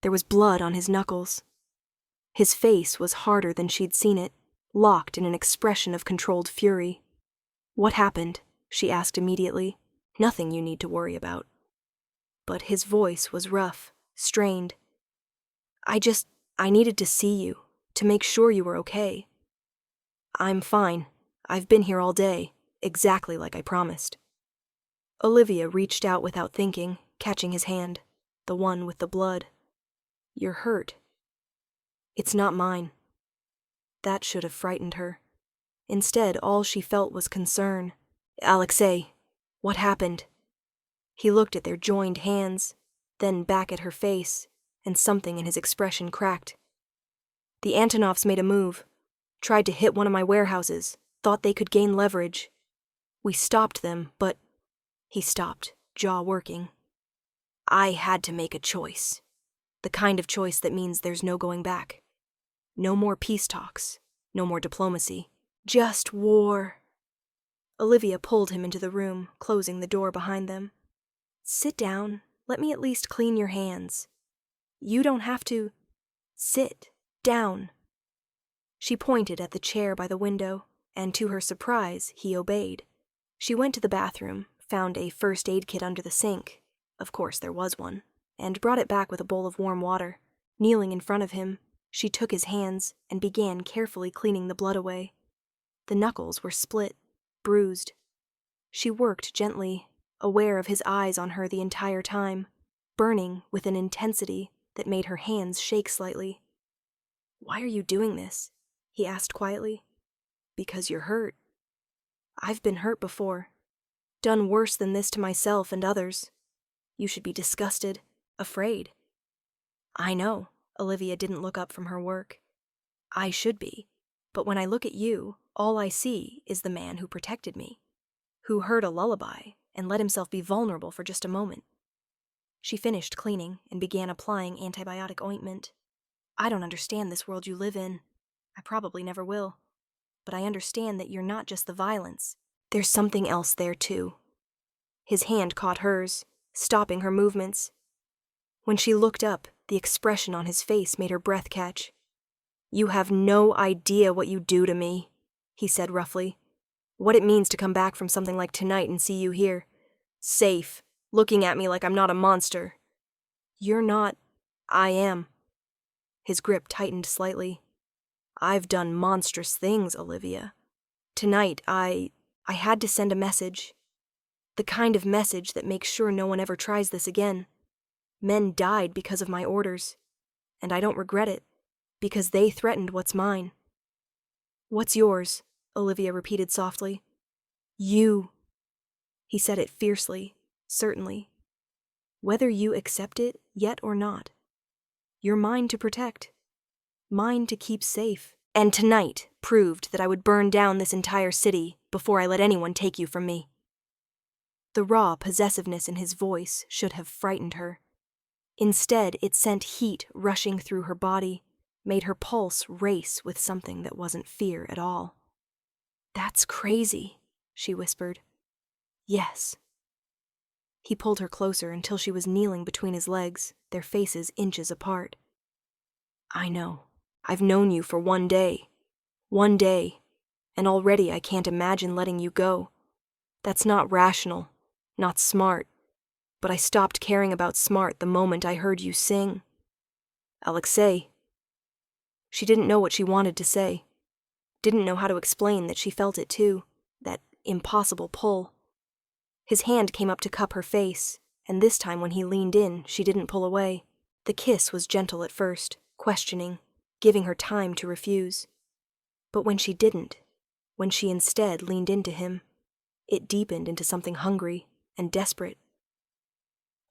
S1: There was blood on his knuckles. His face was harder than she'd seen it, locked in an expression of controlled fury. What happened? She asked immediately. Nothing you need to worry about. But his voice was rough, strained. I needed to see you, to make sure you were okay. I'm fine. I've been here all day, exactly like I promised. Olivia reached out without thinking, catching his hand, the one with the blood. You're hurt. It's not mine. That should have frightened her. Instead, all she felt was concern. Alexei, what happened? He looked at their joined hands, then back at her face, and something in his expression cracked. The Antonovs made a move. Tried to hit one of my warehouses, thought they could gain leverage. We stopped them, but... He stopped, jaw working. I had to make a choice. The kind of choice that means there's no going back. No more peace talks, no more diplomacy. Just war. Olivia pulled him into the room, closing the door behind them. Sit down. Let me at least clean your hands. You don't have to... Sit down. She pointed at the chair by the window, and to her surprise, he obeyed. She went to the bathroom, found a first aid kit under the sink, of course there was one, and brought it back with a bowl of warm water. Kneeling in front of him, she took his hands and began carefully cleaning the blood away. The knuckles were split, bruised. She worked gently, aware of his eyes on her the entire time, burning with an intensity that made her hands shake slightly. Why are you doing this? He asked quietly. Because you're hurt. I've been hurt before. Done worse than this to myself and others. You should be disgusted, afraid. I know, Olivia didn't look up from her work. I should be, but when I look at you, all I see is the man who protected me, who heard a lullaby and let himself be vulnerable for just a moment. She finished cleaning and began applying antibiotic ointment. I don't understand this world you live in. I probably never will. But I understand that you're not just the violence. There's something else there, too. His hand caught hers, stopping her movements. When she looked up, the expression on his face made her breath catch. You have no idea what you do to me, he said roughly. What it means to come back from something like tonight and see you here. Safe, looking at me like I'm not a monster. You're not. I am. His grip tightened slightly. I've done monstrous things, Olivia. Tonight, I had to send a message. The kind of message that makes sure no one ever tries this again. Men died because of my orders. And I don't regret it, because they threatened what's mine. What's yours? Olivia repeated softly. You. He said it fiercely, certainly. Whether you accept it yet or not. You're mine to protect. Mine to keep safe. And tonight proved that I would burn down this entire city before I let anyone take you from me." The raw possessiveness in his voice should have frightened her. Instead, it sent heat rushing through her body, made her pulse race with something that wasn't fear at all. "That's crazy," she whispered. "Yes." He pulled her closer until she was kneeling between his legs, their faces inches apart. "I know. I've known you for 1 day. 1 day. And already I can't imagine letting you go. That's not rational, not smart. But I stopped caring about smart the moment I heard you sing. Alexei." She didn't know what she wanted to say. Didn't know how to explain that she felt it too, that impossible pull. His hand came up to cup her face, and this time when he leaned in, she didn't pull away. The kiss was gentle at first, questioning, giving her time to refuse. But when she didn't, when she instead leaned into him, it deepened into something hungry and desperate.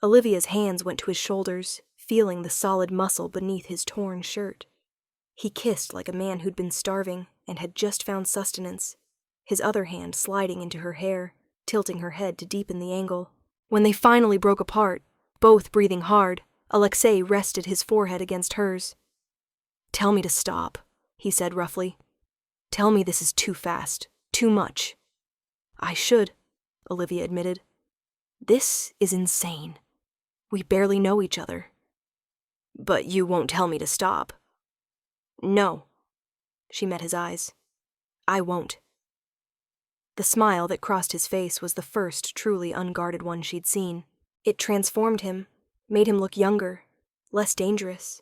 S1: Olivia's hands went to his shoulders, feeling the solid muscle beneath his torn shirt. He kissed like a man who'd been starving and had just found sustenance, his other hand sliding into her hair, tilting her head to deepen the angle. When they finally broke apart, both breathing hard, Alexei rested his forehead against hers. "Tell me to stop," he said roughly. "Tell me this is too fast, too much." "I should," Olivia admitted. "This is insane. We barely know each other." "But you won't tell me to stop." "No." She met his eyes. "I won't." The smile that crossed his face was the first truly unguarded one she'd seen. It transformed him, made him look younger, less dangerous.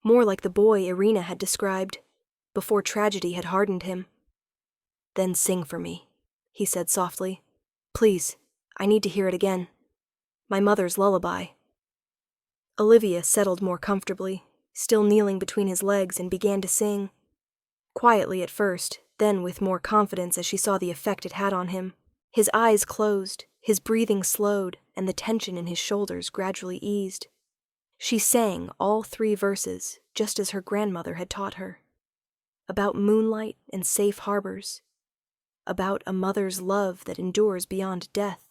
S1: More like the boy Irina had described, before tragedy had hardened him. "Then sing for me," he said softly. "Please, I need to hear it again. My mother's lullaby." Olivia settled more comfortably, still kneeling between his legs, and began to sing. Quietly at first, then with more confidence as she saw the effect it had on him. His eyes closed, his breathing slowed, and the tension in his shoulders gradually eased. She sang all 3 verses, just as her grandmother had taught her. About moonlight and safe harbors. About a mother's love that endures beyond death.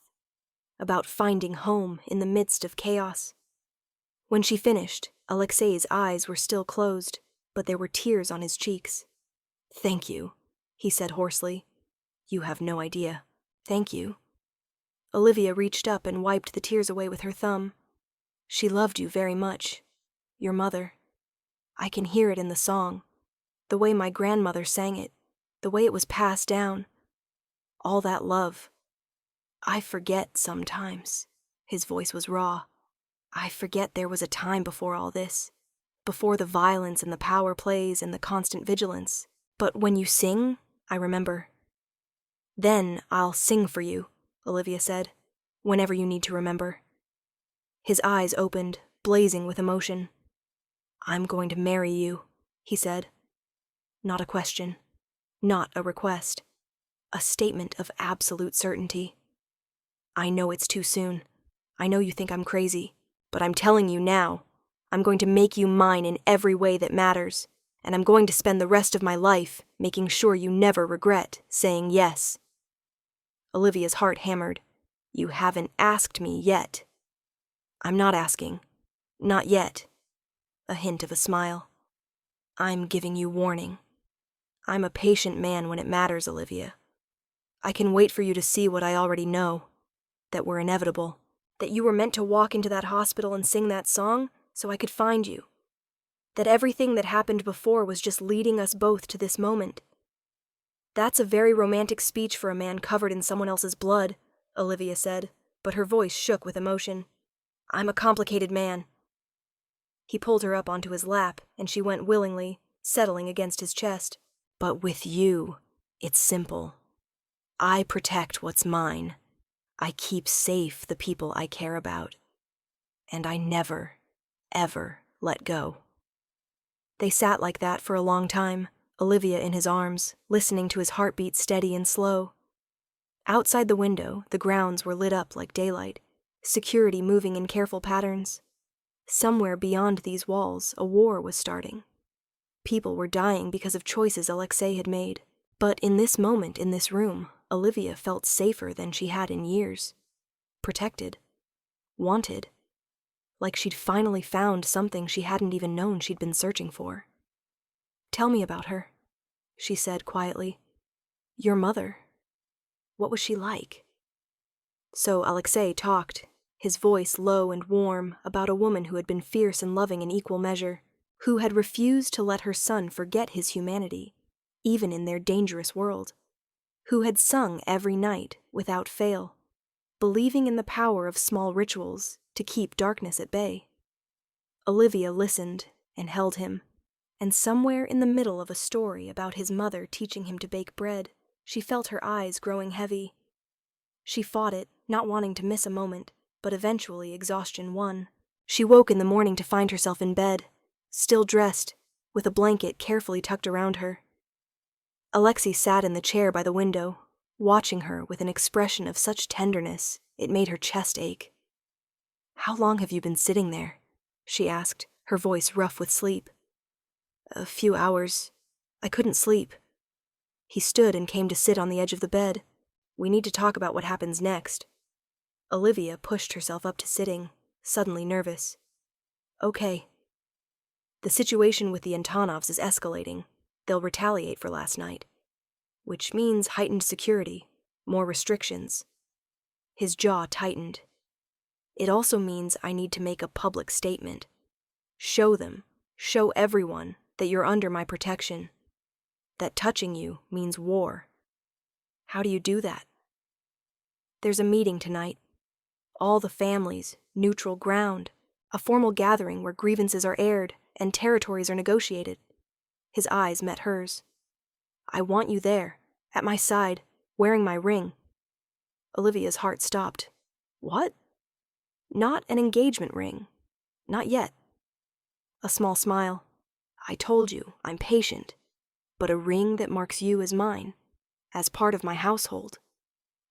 S1: About finding home in the midst of chaos. When she finished, Alexei's eyes were still closed, but there were tears on his cheeks. "Thank you," he said hoarsely. "You have no idea. Thank you." Olivia reached up and wiped the tears away with her thumb. "She loved you very much. Your mother. I can hear it in the song. The way my grandmother sang it. The way it was passed down. All that love. I forget sometimes." His voice was raw. "I forget there was a time before all this. Before the violence and the power plays and the constant vigilance. But when you sing, I remember." "Then I'll sing for you," Olivia said, "whenever you need to remember." His eyes opened, blazing with emotion. "I'm going to marry you," he said. Not a question. Not a request. A statement of absolute certainty. "I know it's too soon. I know you think I'm crazy, but I'm telling you now. I'm going to make you mine in every way that matters. And I'm going to spend the rest of my life making sure you never regret saying yes." Olivia's heart hammered. "You haven't asked me yet." "I'm not asking. Not yet." A hint of a smile. "I'm giving you warning. I'm a patient man when it matters, Olivia. I can wait for you to see what I already know. That we're inevitable. That you were meant to walk into that hospital and sing that song so I could find you. That everything that happened before was just leading us both to this moment. That's a very romantic speech for a man covered in someone else's blood," Olivia said, but her voice shook with emotion. "I'm a complicated man." He pulled her up onto his lap, and she went willingly, settling against his chest. "But with you, it's simple. I protect what's mine. I keep safe the people I care about. And I never, ever let go." They sat like that for a long time, Olivia in his arms, listening to his heartbeat steady and slow. Outside the window, the grounds were lit up like daylight, security moving in careful patterns. Somewhere beyond these walls, a war was starting. People were dying because of choices Alexei had made. But in this moment, in this room, Olivia felt safer than she had in years. Protected. Wanted. Like she'd finally found something she hadn't even known she'd been searching for. "Tell me about her," she said quietly. "Your mother. What was she like?" So Alexei talked, his voice low and warm, about a woman who had been fierce and loving in equal measure, who had refused to let her son forget his humanity, even in their dangerous world, who had sung every night without fail, believing in the power of small rituals to keep darkness at bay. Olivia listened and held him, and somewhere in the middle of a story about his mother teaching him to bake bread, she felt her eyes growing heavy. She fought it, not wanting to miss a moment, but eventually exhaustion won. She woke in the morning to find herself in bed, still dressed, with a blanket carefully tucked around her. Alexei sat in the chair by the window, watching her with an expression of such tenderness it made her chest ache. "How long have you been sitting there?" she asked, her voice rough with sleep. "A few hours. I couldn't sleep." He stood and came to sit on the edge of the bed. "We need to talk about what happens next." Olivia pushed herself up to sitting, suddenly nervous. "Okay. The situation with the Antonovs is escalating. They'll retaliate for last night. Which means heightened security, more restrictions." His jaw tightened. "It also means I need to make a public statement. Show everyone that you're under my protection. That touching you means war." "How do you do that?" "There's a meeting tonight. All the families, neutral ground, a formal gathering where grievances are aired and territories are negotiated." His eyes met hers. "I want you there, at my side, wearing my ring." Olivia's heart stopped. "What?" "Not an engagement ring. Not yet." A small smile. "I told you, I'm patient. But a ring that marks you as mine, as part of my household.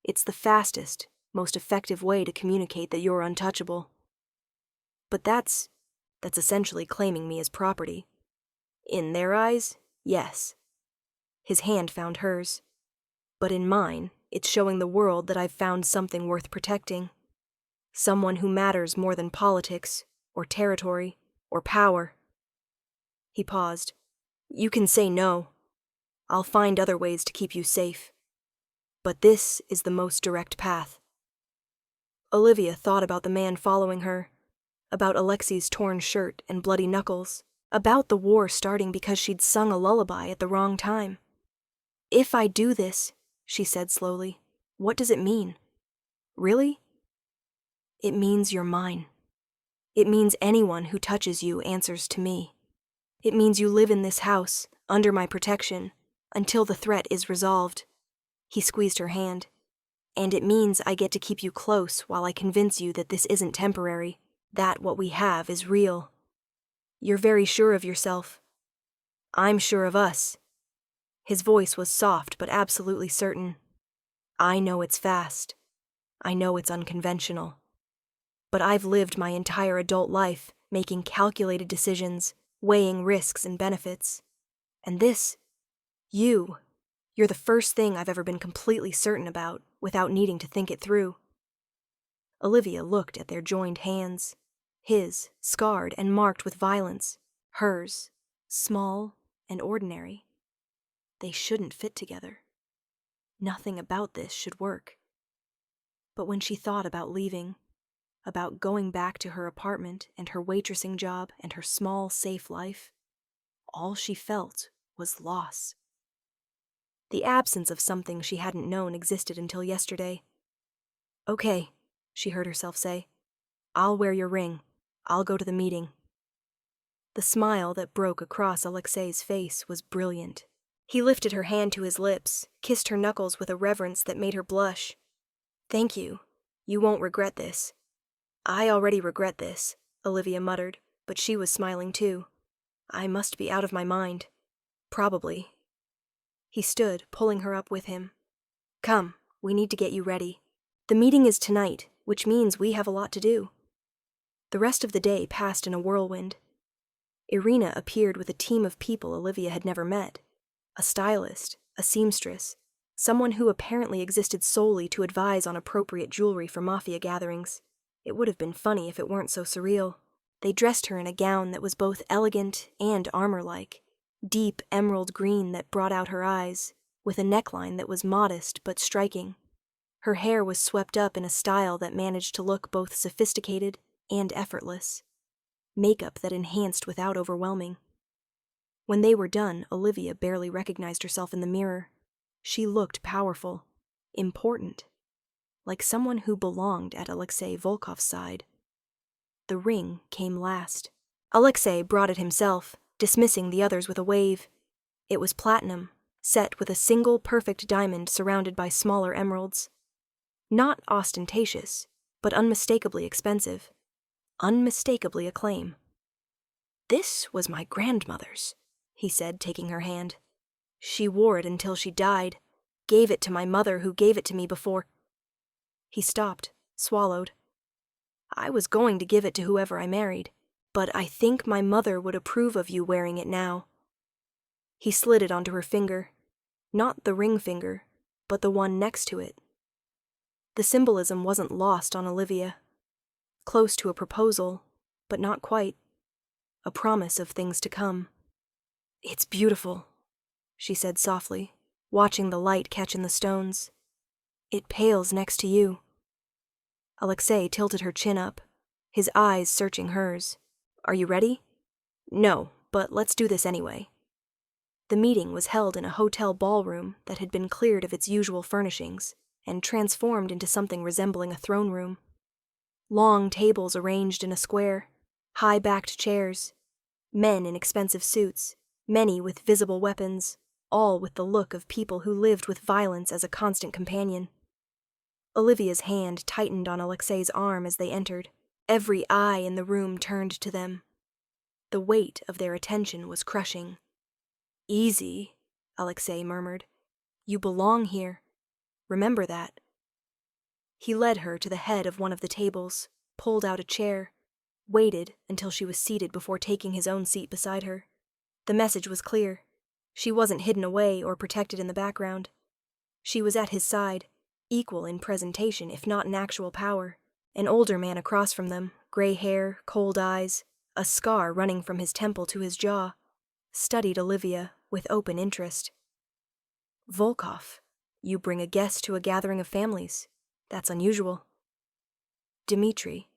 S1: It's the fastest, most effective way to communicate that you're untouchable." "But that's essentially claiming me as property." "In their eyes, yes." His hand found hers. "But in mine, it's showing the world that I've found something worth protecting. Someone who matters more than politics, or territory, or power." He paused. "You can say no. I'll find other ways to keep you safe. But this is the most direct path." Olivia thought about the man following her, about Alexei's torn shirt and bloody knuckles, about the war starting because she'd sung a lullaby at the wrong time. "If I do this," she said slowly, "what does it mean? Really?" "It means you're mine. It means anyone who touches you answers to me. It means you live in this house, under my protection, until the threat is resolved." He squeezed her hand. "And it means I get to keep you close while I convince you that this isn't temporary, that what we have is real. You're very sure of yourself. I'm sure of us." His voice was soft but absolutely certain. "I know it's fast. I know it's unconventional. But I've lived my entire adult life making calculated decisions, weighing risks and benefits. And this, you're the first thing I've ever been completely certain about without needing to think it through." Olivia looked at their joined hands, his scarred and marked with violence, hers small and ordinary. They shouldn't fit together. Nothing about this should work. But when she thought about leaving, about going back to her apartment and her waitressing job and her small, safe life, all she felt was loss. The absence of something she hadn't known existed until yesterday. "Okay," she heard herself say. "I'll wear your ring. I'll go to the meeting." The smile that broke across Alexei's face was brilliant. He lifted her hand to his lips, kissed her knuckles with a reverence that made her blush. "Thank you. You won't regret this." "I already regret this," Olivia muttered, but she was smiling too. "I must be out of my mind. Probably." He stood, pulling her up with him. "Come, we need to get you ready. The meeting is tonight, which means we have a lot to do." The rest of the day passed in a whirlwind. Irina appeared with a team of people Olivia had never met. A stylist, a seamstress, someone who apparently existed solely to advise on appropriate jewelry for mafia gatherings. It would have been funny if it weren't so surreal. They dressed her in a gown that was both elegant and armor-like, deep emerald green that brought out her eyes, with a neckline that was modest but striking. Her hair was swept up in a style that managed to look both sophisticated and effortless, makeup that enhanced without overwhelming. When they were done, Olivia barely recognized herself in the mirror. She looked powerful, important, like someone who belonged at Alexei Volkov's side. The ring came last. Alexei brought it himself, dismissing the others with a wave. It was platinum, set with a single perfect diamond surrounded by smaller emeralds. Not ostentatious, but unmistakably expensive. Unmistakably a claim. "This was my grandmother's," he said, taking her hand. "She wore it until she died, gave it to my mother who gave it to me before—" He stopped, swallowed. "I was going to give it to whoever I married, but I think my mother would approve of you wearing it now." He slid it onto her finger, not the ring finger, but the one next to it. The symbolism wasn't lost on Olivia. Close to a proposal, but not quite. A promise of things to come. "It's beautiful," she said softly, watching the light catch in the stones. "It pales next to you." Alexei tilted her chin up, his eyes searching hers. "Are you ready?" "No, but let's do this anyway." The meeting was held in a hotel ballroom that had been cleared of its usual furnishings and transformed into something resembling a throne room. Long tables arranged in a square, high-backed chairs, men in expensive suits, many with visible weapons, all with the look of people who lived with violence as a constant companion. Olivia's hand tightened on Alexei's arm as they entered. Every eye in the room turned to them. The weight of their attention was crushing. "Easy," Alexei murmured. "You belong here. Remember that." He led her to the head of one of the tables, pulled out a chair, waited until she was seated before taking his own seat beside her. The message was clear. She wasn't hidden away or protected in the background. She was at his side, equal in presentation if not in actual power. An older man across from them, gray hair, cold eyes, a scar running from his temple to his jaw, studied Olivia with open interest. "Volkov, you bring a guest to a gathering of families. That's unusual." "Dmitri."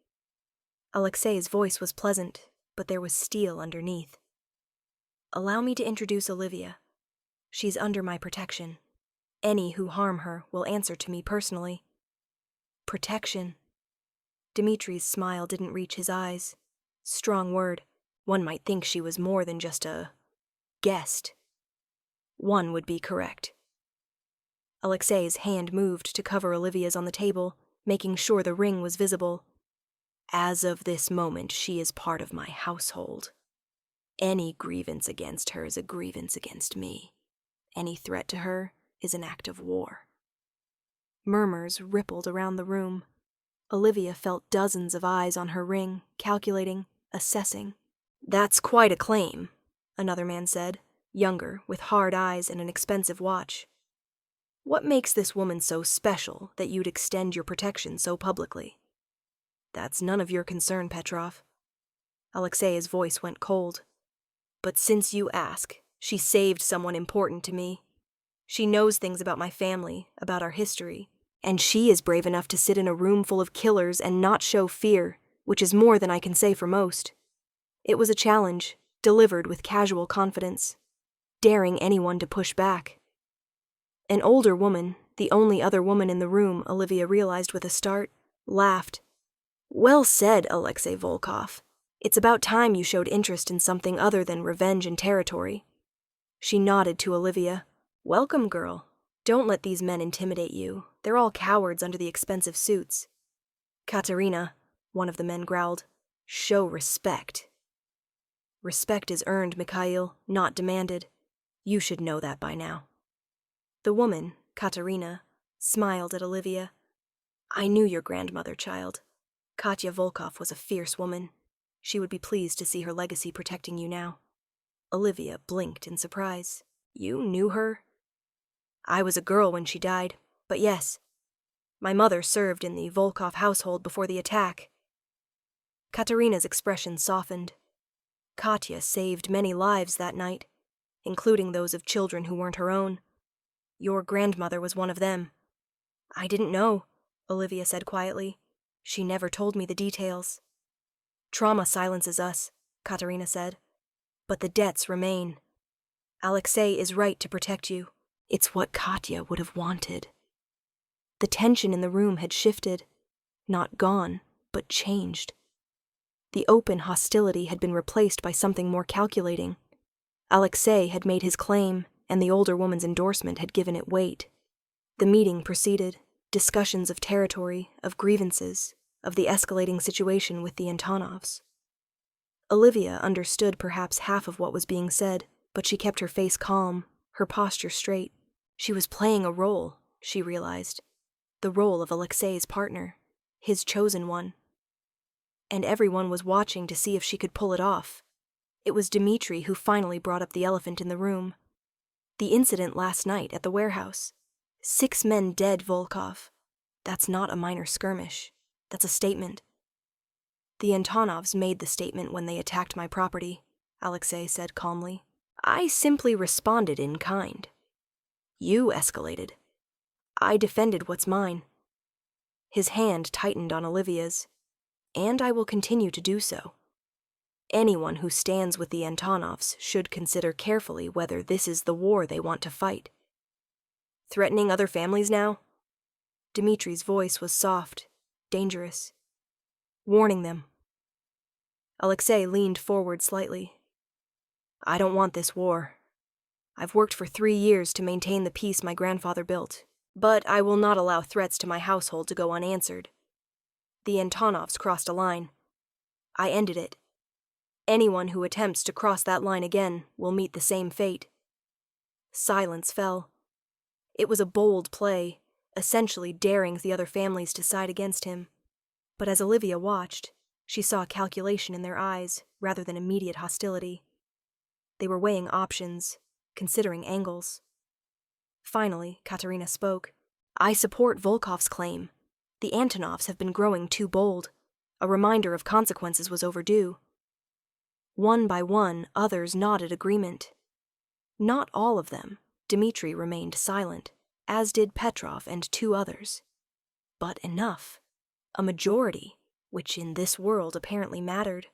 S1: Alexei's voice was pleasant, but there was steel underneath. "Allow me to introduce Olivia. She's under my protection. Any who harm her will answer to me personally." Protection. Dimitri's smile didn't reach his eyes. Strong word. One might think she was more than just a guest. One would be correct. Alexei's hand moved to cover Olivia's on the table, making sure the ring was visible. "As of this moment, she is part of my household. Any grievance against her is a grievance against me. Any threat to her is an act of war." Murmurs rippled around the room. Olivia felt dozens of eyes on her ring, calculating, assessing. "That's quite a claim," another man said, younger, with hard eyes and an expensive watch. "What makes this woman so special that you'd extend your protection so publicly?" "That's none of your concern, Petrov." Alexei's voice went cold. "But since you ask, she saved someone important to me. She knows things about my family, about our history, and she is brave enough to sit in a room full of killers and not show fear, which is more than I can say for most. It was a challenge, delivered with casual confidence, daring anyone to push back." An older woman, the only other woman in the room, Olivia realized with a start, laughed. "Well said, Alexei Volkov. It's about time you showed interest in something other than revenge and territory." She nodded to Olivia. "Welcome, girl. Don't let these men intimidate you. They're all cowards under the expensive suits." "Katerina," one of the men growled, "show respect." "Respect is earned, Mikhail, not demanded. You should know that by now." The woman, Katerina, smiled at Olivia. "I knew your grandmother, child. Katya Volkov was a fierce woman. She would be pleased to see her legacy protecting you now. Olivia blinked in surprise. You knew her? I was a girl when she died, but yes. My mother served in the Volkov household before the attack. Katerina's expression softened. Katya saved many lives that night, including those of children who weren't her own. Your grandmother was one of them. I didn't know, Olivia said quietly. She never told me the details. Trauma silences us, Katerina said. But the debts remain. Alexei is right to protect you. It's what Katya would have wanted. The tension in the room had shifted. Not gone, but changed. The open hostility had been replaced by something more calculating. Alexei had made his claim, and the older woman's endorsement had given it weight. The meeting proceeded. Discussions of territory, of grievances, of the escalating situation with the Antonovs. Olivia understood perhaps half of what was being said, but she kept her face calm, her posture straight. She was playing a role, she realized. The role of Alexei's partner, his chosen one. And everyone was watching to see if she could pull it off. It was Dmitri who finally brought up the elephant in the room. The incident last night at the warehouse. 6 men dead, Volkov. That's not a minor skirmish. That's a statement. The Antonovs made the statement when they attacked my property, Alexei said calmly. I simply responded in kind. You escalated. I defended what's mine. His hand tightened on Olivia's, and I will continue to do so. Anyone who stands with the Antonovs should consider carefully whether this is the war they want to fight. Threatening other families now? Dmitri's voice was soft, dangerous. Warning them. Alexei leaned forward slightly. I don't want this war. I've worked for 3 years to maintain the peace my grandfather built, but I will not allow threats to my household to go unanswered. The Antonovs crossed a line. I ended it. Anyone who attempts to cross that line again will meet the same fate. Silence fell. It was a bold play, essentially daring the other families to side against him. But as Olivia watched, she saw calculation in their eyes rather than immediate hostility. They were weighing options, considering angles. Finally, Katerina spoke. I support Volkov's claim. The Antonovs have been growing too bold. A reminder of consequences was overdue. One by one, others nodded agreement. Not all of them. Dmitri remained silent, as did Petrov and 2 others. But enough. A majority, which in this world apparently mattered.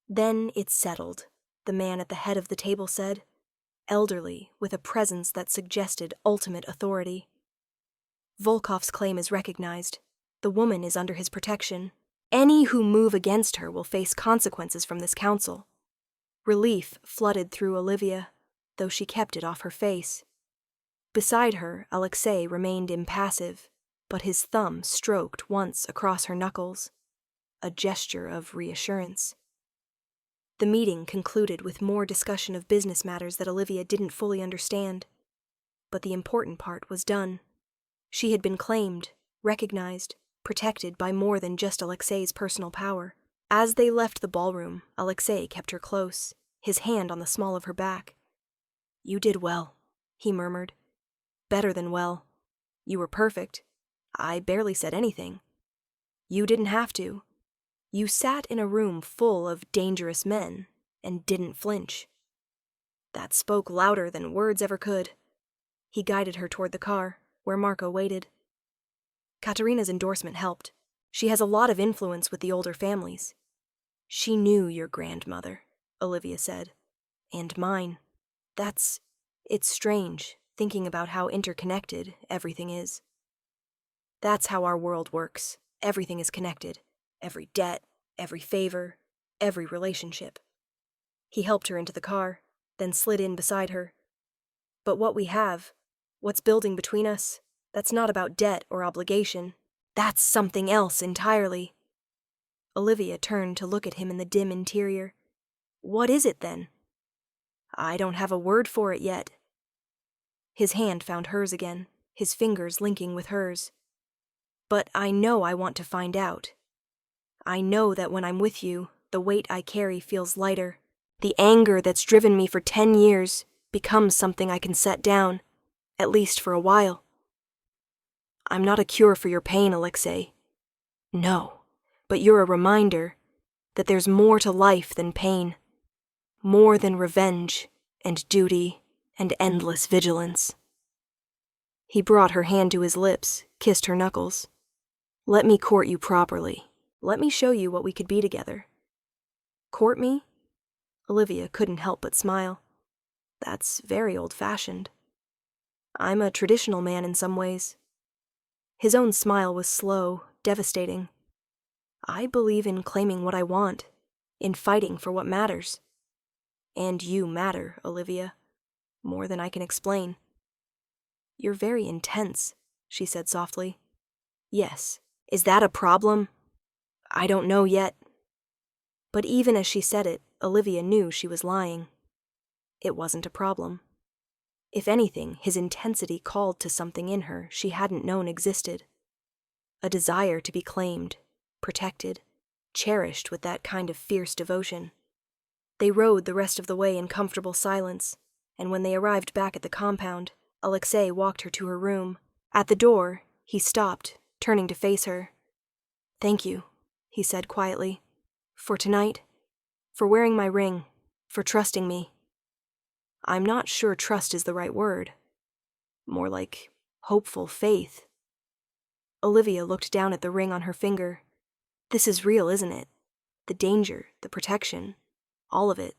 S1: Then it settled, the man at the head of the table said, elderly, with a presence that suggested ultimate authority. Volkov's claim is recognized. The woman is under his protection. Any who move against her will face consequences from this council. Relief flooded through Olivia, though she kept it off her face. Beside her, Alexei remained impassive, but his thumb stroked once across her knuckles, a gesture of reassurance. The meeting concluded with more discussion of business matters that Olivia didn't fully understand. But the important part was done. She had been claimed, recognized, protected by more than just Alexei's personal power. As they left the ballroom, Alexei kept her close, his hand on the small of her back. You did well, he murmured. Better than well. You were perfect. I barely said anything. You didn't have to. You sat in a room full of dangerous men and didn't flinch. That spoke louder than words ever could. He guided her toward the car, where Marco waited. Katerina's endorsement helped. She has a lot of influence with the older families. She knew your grandmother, Olivia said. And mine. It's strange, thinking about how interconnected everything is. That's how our world works. Everything is connected. Every debt, every favor, every relationship. He helped her into the car, then slid in beside her. But what we have, what's building between us, that's not about debt or obligation. That's something else entirely. Olivia turned to look at him in the dim interior. What is it, then? I don't have a word for it yet. His hand found hers again, his fingers linking with hers. But I know I want to find out. I know that when I'm with you, the weight I carry feels lighter. The anger that's driven me for 10 years becomes something I can set down, at least for a while. I'm not a cure for your pain, Alexei. No, but you're a reminder that there's more to life than pain, more than revenge and duty and endless vigilance. He brought her hand to his lips, kissed her knuckles. Let me court you properly. Let me show you what we could be together. Court me? Olivia couldn't help but smile. That's very old-fashioned. I'm a traditional man in some ways. His own smile was slow, devastating. I believe in claiming what I want, in fighting for what matters. And you matter, Olivia, more than I can explain. You're very intense, she said softly. Yes. Is that a problem? I don't know yet. But even as she said it, Olivia knew she was lying. It wasn't a problem. If anything, his intensity called to something in her she hadn't known existed. A desire to be claimed, protected, cherished with that kind of fierce devotion. They rode the rest of the way in comfortable silence, and when they arrived back at the compound, Alexei walked her to her room. At the door, he stopped, turning to face her. Thank you, he said quietly. For tonight, for wearing my ring, for trusting me. I'm not sure trust is the right word. More like hopeful faith. Olivia looked down at the ring on her finger. This is real, isn't it? The danger, the protection, all of it.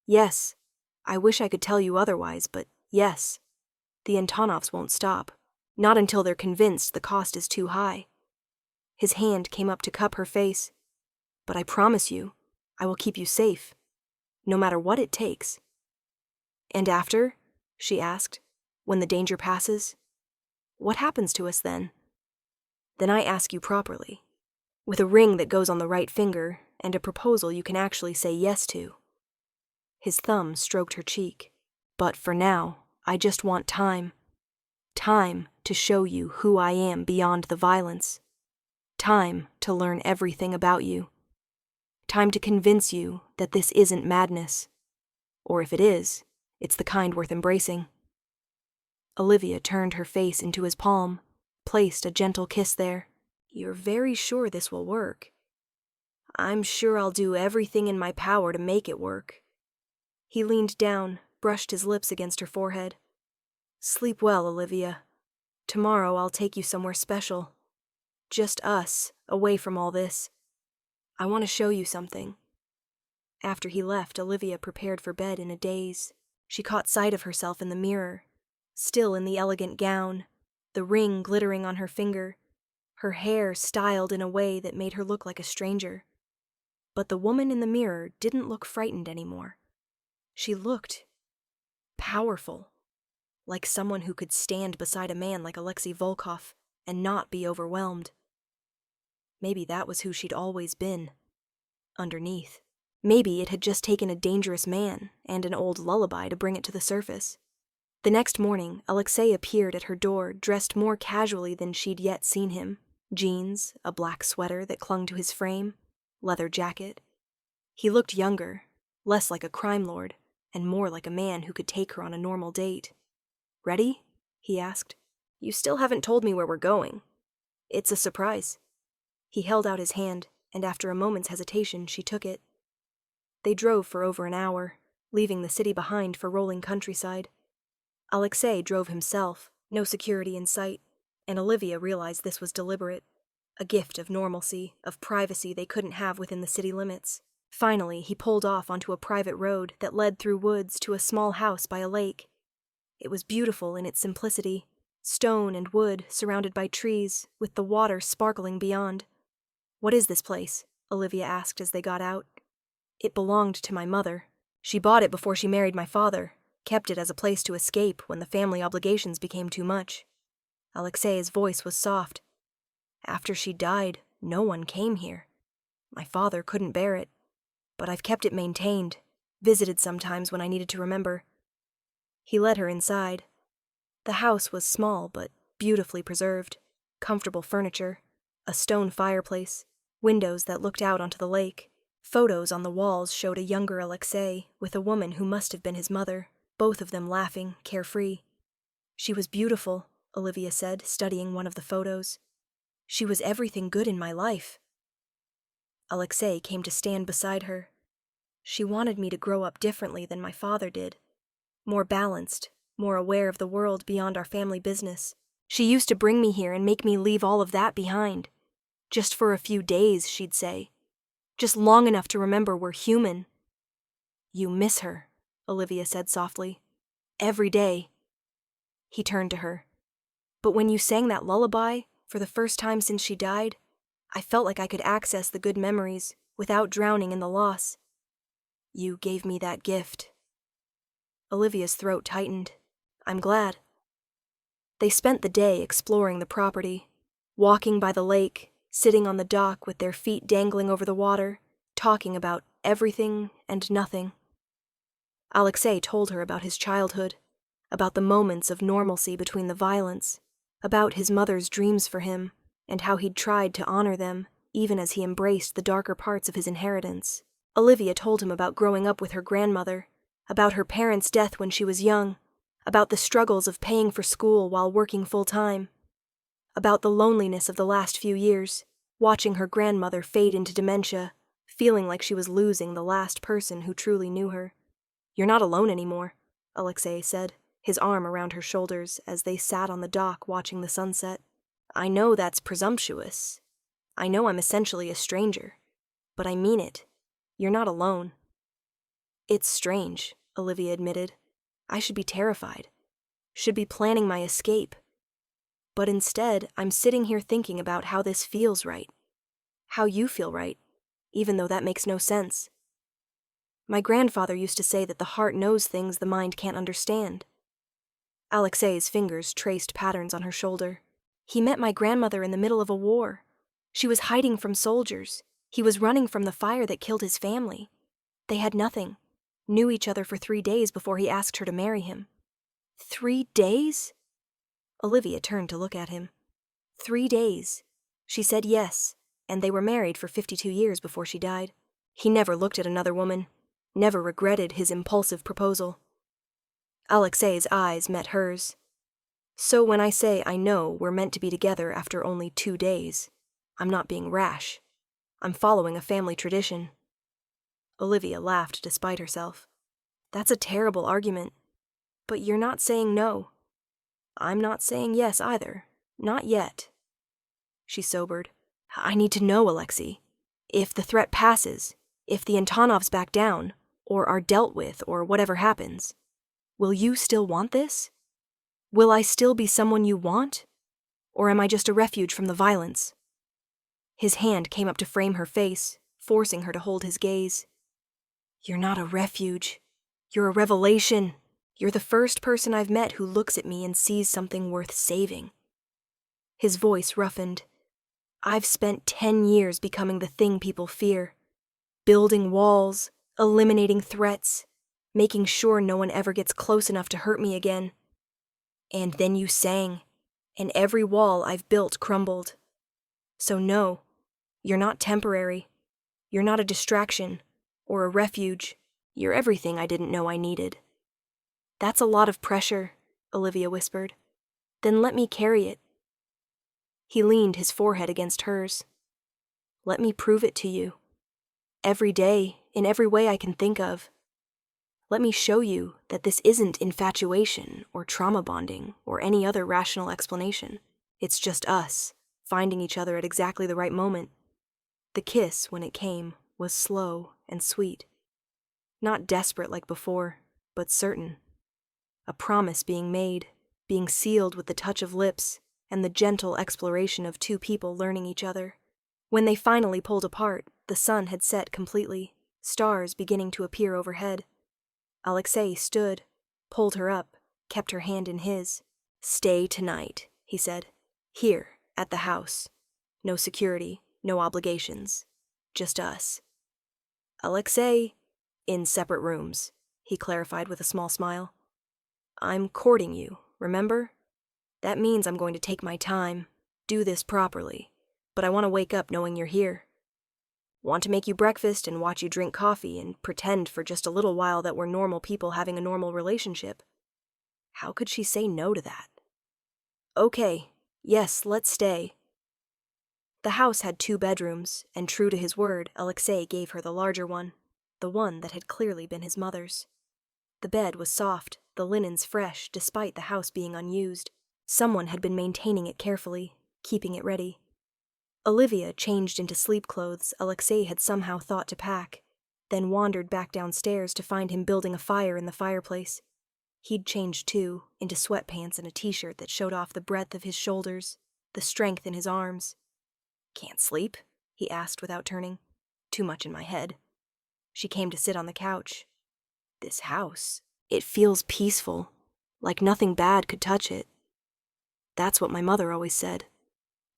S1: Yes, I wish I could tell you otherwise, but yes. The Antonovs won't stop. Not until they're convinced the cost is too high. His hand came up to cup her face. But I promise you, I will keep you safe, no matter what it takes. And after, she asked, when the danger passes, what happens to us then? Then I ask you properly, with a ring that goes on the right finger and a proposal you can actually say yes to. His thumb stroked her cheek. But for now, I just want time. Time to show you who I am beyond the violence. Time to learn everything about you. Time to convince you that this isn't madness. Or if it is, it's the kind worth embracing. Olivia turned her face into his palm, placed a gentle kiss there. You're very sure this will work. I'm sure I'll do everything in my power to make it work. He leaned down, brushed his lips against her forehead. Sleep well, Olivia. Tomorrow I'll take you somewhere special. Just us, away from all this. I want to show you something. After he left, Olivia prepared for bed in a daze. She caught sight of herself in the mirror, still in the elegant gown, the ring glittering on her finger, her hair styled in a way that made her look like a stranger. But the woman in the mirror didn't look frightened anymore. She looked powerful, like someone who could stand beside a man like Alexei Volkov and not be overwhelmed. Maybe that was who she'd always been, underneath. Maybe it had just taken a dangerous man and an old lullaby to bring it to the surface. The next morning, Alexei appeared at her door, dressed more casually than she'd yet seen him. Jeans, a black sweater that clung to his frame, leather jacket. He looked younger, less like a crime lord, and more like a man who could take her on a normal date. Ready? He asked. You still haven't told me where we're going. It's a surprise. He held out his hand, and after a moment's hesitation, she took it. They drove for over an hour, leaving the city behind for rolling countryside. Alexei drove himself, no security in sight, and Olivia realized this was deliberate, a gift of normalcy, of privacy they couldn't have within the city limits. Finally, he pulled off onto a private road that led through woods to a small house by a lake. It was beautiful in its simplicity, stone and wood surrounded by trees, with the water sparkling beyond. What is this place? Olivia asked as they got out. It belonged to my mother. She bought it before she married my father, kept it as a place to escape when the family obligations became too much. Alexei's voice was soft. After she died, no one came here. My father couldn't bear it. But I've kept it maintained, visited sometimes when I needed to remember. He led her inside. The house was small but beautifully preserved, comfortable furniture, a stone fireplace, windows that looked out onto the lake. Photos on the walls showed a younger Alexei with a woman who must have been his mother, both of them laughing, carefree. She was beautiful, Olivia said, studying one of the photos. She was everything good in my life. Alexei came to stand beside her. She wanted me to grow up differently than my father did. More balanced, more aware of the world beyond our family business. She used to bring me here and make me leave all of that behind. Just for a few days, she'd say. Just long enough to remember we're human. You miss her, Olivia said softly. Every day. He turned to her. But when you sang that lullaby, for the first time since she died, I felt like I could access the good memories without drowning in the loss. You gave me that gift. Olivia's throat tightened. I'm glad. They spent the day exploring the property, walking by the lake, sitting on the dock with their feet dangling over the water, talking about everything and nothing. Alexei told her about his childhood, about the moments of normalcy between the violence, about his mother's dreams for him, and how he'd tried to honor them, even as he embraced the darker parts of his inheritance. Olivia told him about growing up with her grandmother, about her parents' death when she was young, about the struggles of paying for school while working full-time, about the loneliness of the last few years, watching her grandmother fade into dementia, feeling like she was losing the last person who truly knew her. You're not alone anymore, Alexei said, his arm around her shoulders as they sat on the dock watching the sunset. I know that's presumptuous. I know I'm essentially a stranger. But I mean it. You're not alone. It's strange, Olivia admitted. I should be terrified. Should be planning my escape. But instead, I'm sitting here thinking about how this feels right. How you feel right, even though that makes no sense. My grandfather used to say that the heart knows things the mind can't understand. Alexei's fingers traced patterns on her shoulder. He met my grandmother in the middle of a war. She was hiding from soldiers. He was running from the fire that killed his family. They had nothing. Knew each other for 3 days before he asked her to marry him. 3 days? Olivia turned to look at him. 3 days. She said yes, and they were married for 52 years before she died. He never looked at another woman, never regretted his impulsive proposal. Alexei's eyes met hers. So when I say I know we're meant to be together after only 2 days, I'm not being rash. I'm following a family tradition. Olivia laughed despite herself. That's a terrible argument. But you're not saying no. I'm not saying yes either. Not yet. She sobered. I need to know, Alexei. If the threat passes, if the Antonovs back down, or are dealt with, or whatever happens, will you still want this? Will I still be someone you want? Or am I just a refuge from the violence? His hand came up to frame her face, forcing her to hold his gaze. You're not a refuge. You're a revelation. You're the first person I've met who looks at me and sees something worth saving. His voice roughened. I've spent 10 years becoming the thing people fear. Building walls, eliminating threats, making sure no one ever gets close enough to hurt me again. And then you sang, and every wall I've built crumbled. So no, you're not temporary. You're not a distraction, or a refuge. You're everything I didn't know I needed. That's a lot of pressure, Olivia whispered. Then let me carry it. He leaned his forehead against hers. Let me prove it to you. Every day, in every way I can think of. Let me show you that this isn't infatuation or trauma bonding or any other rational explanation. It's just us, finding each other at exactly the right moment. The kiss, when it came, was slow and sweet. Not desperate like before, but certain. A promise being made, being sealed with the touch of lips and the gentle exploration of 2 people learning each other. When they finally pulled apart, the sun had set completely, stars beginning to appear overhead. Alexei stood, pulled her up, kept her hand in his. Stay tonight, he said. Here, at the house. No security, no obligations. Just us. Alexei, in separate rooms, he clarified with a small smile. I'm courting you, remember? That means I'm going to take my time, do this properly, but I want to wake up knowing you're here. Want to make you breakfast and watch you drink coffee and pretend for just a little while that we're normal people having a normal relationship. How could she say no to that? Okay, yes, let's stay. The house had 2 bedrooms, and true to his word, Alexei gave her the larger one, the one that had clearly been his mother's. The bed was soft, the linens fresh, despite the house being unused. Someone had been maintaining it carefully, keeping it ready. Olivia changed into sleep clothes Alexei had somehow thought to pack, then wandered back downstairs to find him building a fire in the fireplace. He'd changed too, into sweatpants and a t-shirt that showed off the breadth of his shoulders, the strength in his arms. "Can't sleep?" he asked without turning. "Too much in my head." She came to sit on the couch. "This house, it feels peaceful, like nothing bad could touch it. That's what my mother always said,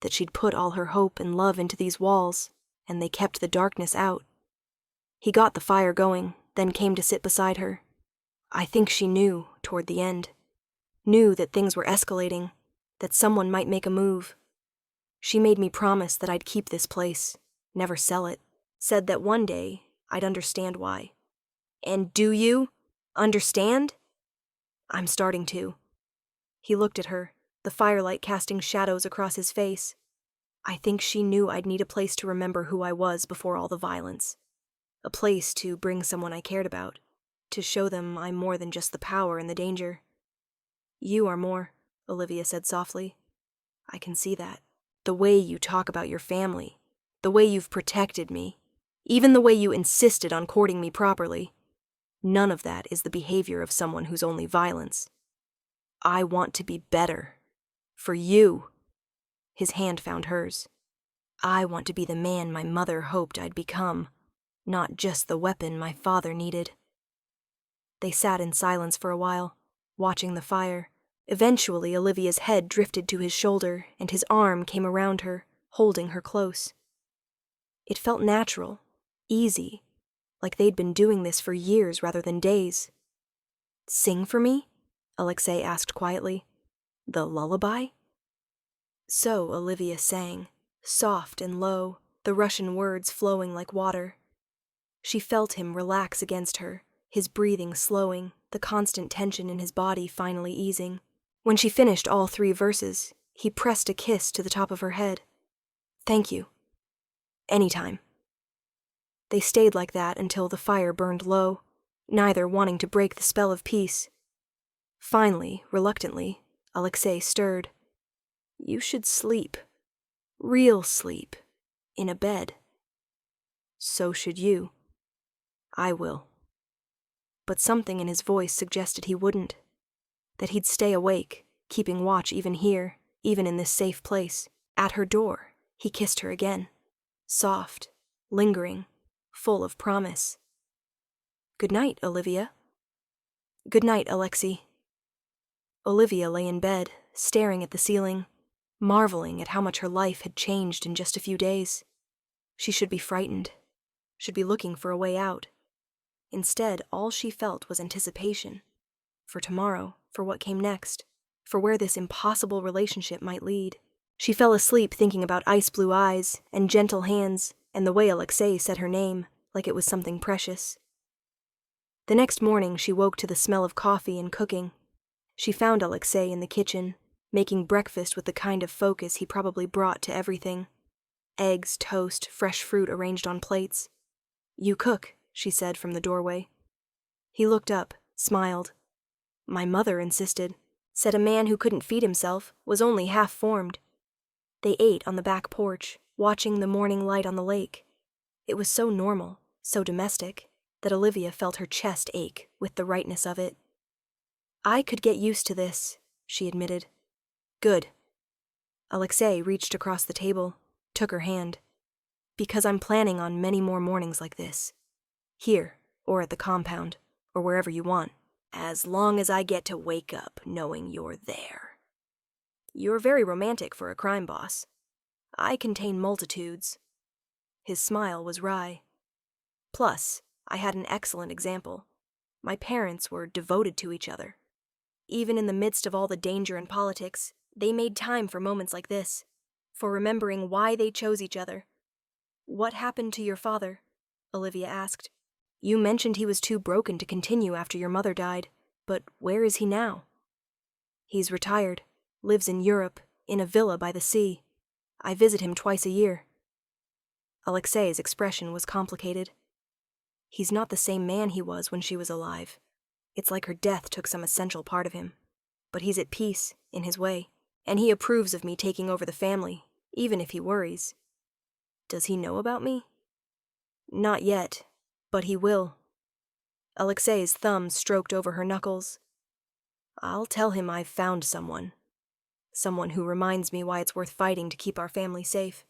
S1: that she'd put all her hope and love into these walls, and they kept the darkness out." He got the fire going, then came to sit beside her. I think she knew, toward the end. Knew that things were escalating, that someone might make a move. She made me promise that I'd keep this place, never sell it. Said that one day I'd understand why. And do you understand? I'm starting to. He looked at her, the firelight casting shadows across his face. I think she knew I'd need a place to remember who I was before all the violence. A place to bring someone I cared about, to show them I'm more than just the power and the danger. You are more, Olivia said softly. I can see that. The way you talk about your family, the way you've protected me, even the way you insisted on courting me properly. None of that is the behavior of someone who's only violence. I want to be better. For you. His hand found hers. I want to be the man my mother hoped I'd become, not just the weapon my father needed. They sat in silence for a while, watching the fire. Eventually, Olivia's head drifted to his shoulder, and his arm came around her, holding her close. It felt natural, easy, like they'd been doing this for years rather than days. Sing for me? Alexei asked quietly. The lullaby? So Olivia sang, soft and low, the Russian words flowing like water. She felt him relax against her, his breathing slowing, the constant tension in his body finally easing. When she finished all 3 verses, he pressed a kiss to the top of her head. Thank you. Anytime. They stayed like that until the fire burned low, neither wanting to break the spell of peace. Finally, reluctantly, Alexei stirred. You should sleep. Real sleep. In a bed. So should you. I will. But something in his voice suggested he wouldn't. That he'd stay awake, keeping watch even here, even in this safe place. At her door, he kissed her again. Soft, lingering, full of promise. Good night, Olivia. Good night, Alexei. Olivia lay in bed, staring at the ceiling, marveling at how much her life had changed in just a few days. She should be frightened, should be looking for a way out. Instead, all she felt was anticipation. For tomorrow, for what came next, for where this impossible relationship might lead. She fell asleep thinking about ice-blue eyes and gentle hands and the way Alexei said her name, like it was something precious. The next morning, she woke to the smell of coffee and cooking. She found Alexei in the kitchen, making breakfast with the kind of focus he probably brought to everything. Eggs, toast, fresh fruit arranged on plates. You cook, she said from the doorway. He looked up, smiled. My mother insisted, said a man who couldn't feed himself was only half formed. They ate on the back porch, watching the morning light on the lake. It was so normal, so domestic, that Olivia felt her chest ache with the rightness of it. I could get used to this, she admitted. Good. Alexei reached across the table, took her hand. Because I'm planning on many more mornings like this. Here, or at the compound, or wherever you want. As long as I get to wake up knowing you're there. You're very romantic for a crime boss. I contain multitudes. His smile was wry. Plus, I had an excellent example. My parents were devoted to each other. Even in the midst of all the danger and politics, they made time for moments like this, for remembering why they chose each other. What happened to your father? Olivia asked. You mentioned he was too broken to continue after your mother died, but where is he now? He's retired, lives in Europe, in a villa by the sea. I visit him twice a year. Alexei's expression was complicated. He's not the same man he was when she was alive. It's like her death took some essential part of him. But he's at peace, in his way, and he approves of me taking over the family, even if he worries. Does he know about me? Not yet, but he will. Alexei's thumb stroked over her knuckles. I'll tell him I've found someone. Someone who reminds me why it's worth fighting to keep our family safe.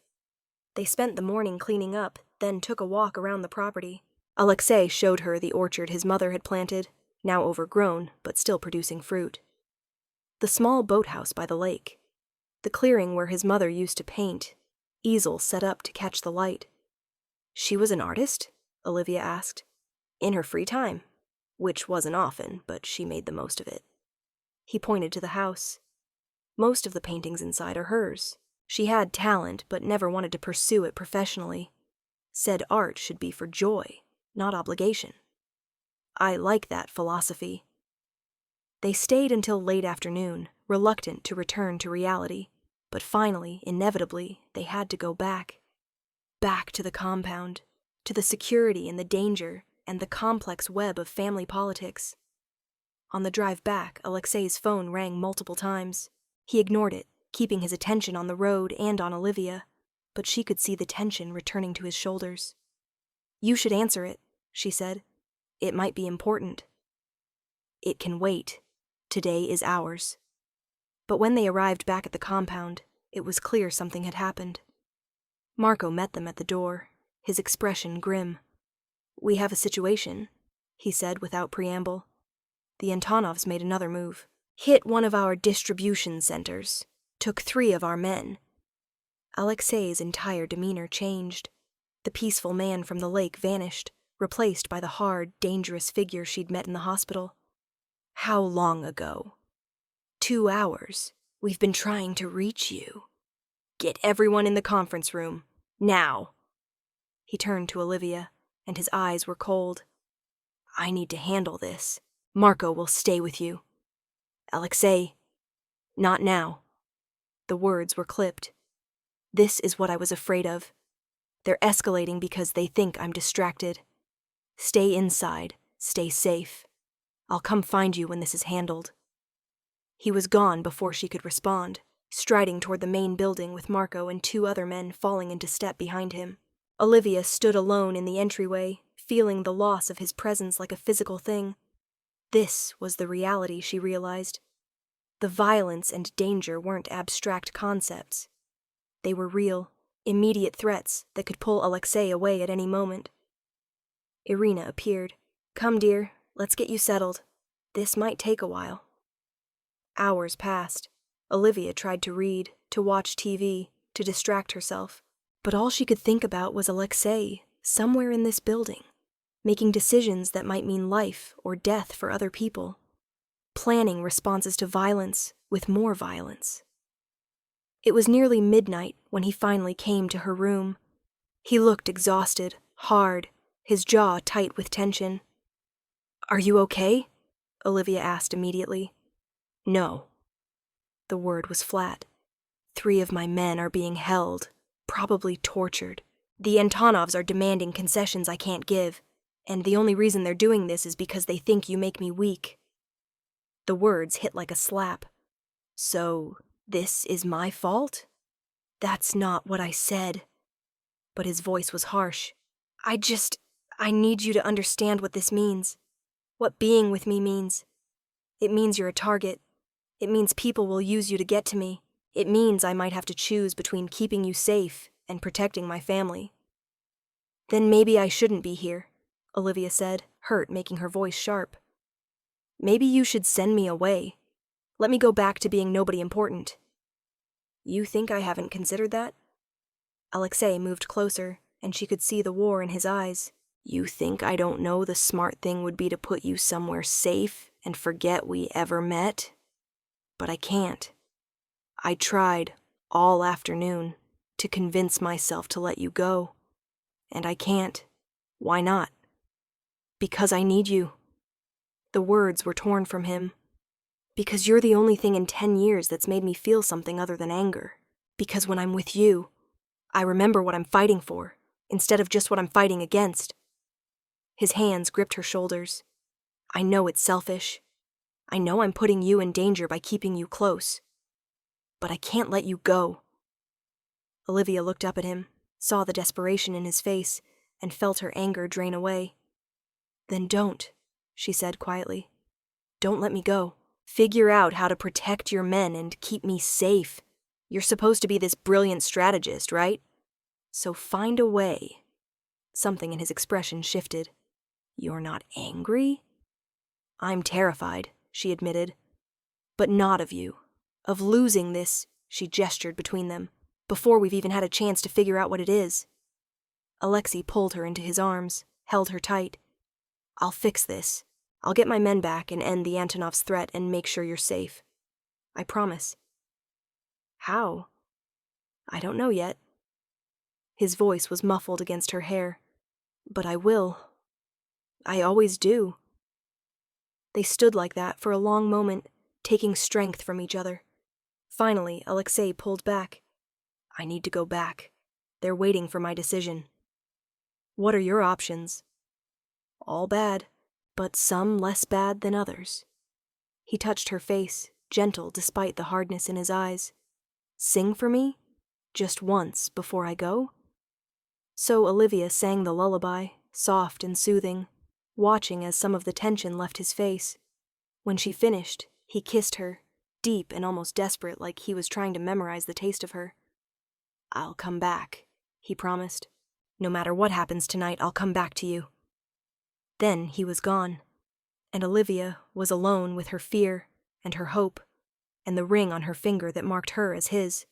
S1: They spent the morning cleaning up, then took a walk around the property. Alexei showed her the orchard his mother had planted, now overgrown, but still producing fruit. The small boathouse by the lake. The clearing where his mother used to paint, easels set up to catch the light. She was an artist? Olivia asked. In her free time, which wasn't often, but she made the most of it. He pointed to the house. Most of the paintings inside are hers. She had talent, but never wanted to pursue it professionally. Said art should be for joy, not obligation. I like that philosophy. They stayed until late afternoon, reluctant to return to reality, but finally, inevitably, they had to go back. Back to the compound, to the security and the danger, and the complex web of family politics. On the drive back, Alexei's phone rang multiple times. He ignored it, keeping his attention on the road and on Olivia, but she could see the tension returning to his shoulders. You should answer it, she said. It might be important. It can wait. Today is ours. But when they arrived back at the compound, it was clear something had happened. Marco met them at the door, his expression grim. We have a situation, he said without preamble. The Antonovs made another move. Hit one of our distribution centers. Took 3 of our men. Alexei's entire demeanor changed. The peaceful man from the lake vanished, replaced by the hard, dangerous figure she'd met in the hospital. How long ago? 2 hours. We've been trying to reach you. Get everyone in the conference room. Now. He turned to Olivia, and his eyes were cold. I need to handle this. Marco will stay with you. Alexei. Not now. The words were clipped. This is what I was afraid of. They're escalating because they think I'm distracted. Stay inside. Stay safe. I'll come find you when this is handled. He was gone before she could respond, striding toward the main building with Marco and 2 other men falling into step behind him. Olivia stood alone in the entryway, feeling the loss of his presence like a physical thing. This was the reality, she realized. The violence and danger weren't abstract concepts. They were real, immediate threats that could pull Alexei away at any moment. Irina appeared. Come, dear, let's get you settled. This might take a while. Hours passed. Olivia tried to read, to watch TV, to distract herself. But all she could think about was Alexei, somewhere in this building, making decisions that might mean life or death for other people, planning responses to violence with more violence. It was nearly midnight when he finally came to her room. He looked exhausted, hard, his jaw tight with tension. Are you okay? Olivia asked immediately. No. The word was flat. 3 of my men are being held, probably tortured. The Antonovs are demanding concessions I can't give, and the only reason they're doing this is because they think you make me weak. The words hit like a slap. So, this is my fault? That's not what I said. But his voice was harsh. I need you to understand what this means. What being with me means. It means you're a target. It means people will use you to get to me. It means I might have to choose between keeping you safe and protecting my family. Then maybe I shouldn't be here, Olivia said, hurt making her voice sharp. Maybe you should send me away. Let me go back to being nobody important. You think I haven't considered that? Alexei moved closer, and she could see the war in his eyes. You think I don't know the smart thing would be to put you somewhere safe and forget we ever met? But I can't. I tried, all afternoon, to convince myself to let you go. And I can't. Why not? Because I need you. The words were torn from him. Because you're the only thing in 10 years that's made me feel something other than anger. Because when I'm with you, I remember what I'm fighting for, instead of just what I'm fighting against. His hands gripped her shoulders. I know it's selfish. I know I'm putting you in danger by keeping you close. But I can't let you go. Olivia looked up at him, saw the desperation in his face, and felt her anger drain away. Then don't, she said quietly. Don't let me go. Figure out how to protect your men and keep me safe. You're supposed to be this brilliant strategist, right? So find a way. Something in his expression shifted. You're not angry? I'm terrified, she admitted. But not of you. Of losing this, she gestured between them, before we've even had a chance to figure out what it is. Alexei pulled her into his arms, held her tight. I'll fix this. I'll get my men back and end the Antonovs' threat and make sure you're safe. I promise. How? I don't know yet. His voice was muffled against her hair. But I will. I always do. They stood like that for a long moment, taking strength from each other. Finally, Alexei pulled back. I need to go back. They're waiting for my decision. What are your options? All bad, but some less bad than others. He touched her face, gentle despite the hardness in his eyes. Sing for me? Just once before I go? So Olivia sang the lullaby, soft and soothing, watching as some of the tension left his face. When she finished, he kissed her, deep and almost desperate, like he was trying to memorize the taste of her. I'll come back, he promised. No matter what happens tonight, I'll come back to you. Then he was gone, and Olivia was alone with her fear and her hope and the ring on her finger that marked her as his.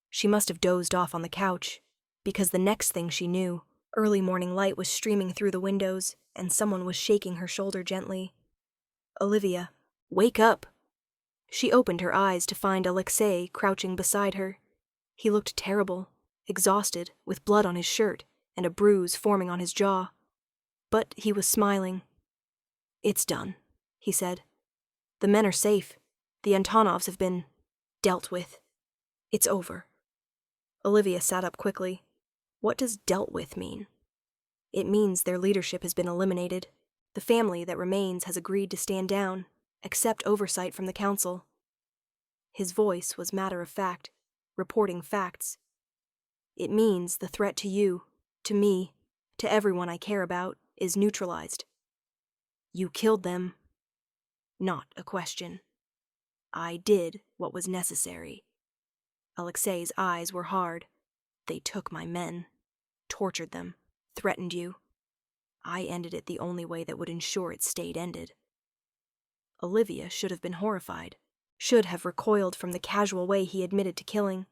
S1: She must have dozed off on the couch, because the next thing she knew, early morning light was streaming through the windows and someone was shaking her shoulder gently. Olivia, wake up! She opened her eyes to find Alexei crouching beside her. He looked terrible, exhausted, with blood on his shirt and a bruise forming on his jaw. But he was smiling. It's done, he said. The men are safe. The Antonovs have been dealt with. It's over. Olivia sat up quickly. What does dealt with mean? It means their leadership has been eliminated. The family that remains has agreed to stand down, accept oversight from the council. His voice was matter of fact, reporting facts. It means the threat to you, to me, to everyone I care about, is neutralized. You killed them. Not a question. I did what was necessary. Alexei's eyes were hard. They took my men, tortured them, threatened you. I ended it the only way that would ensure it stayed ended. Olivia should have been horrified, should have recoiled from the casual way he admitted to killing.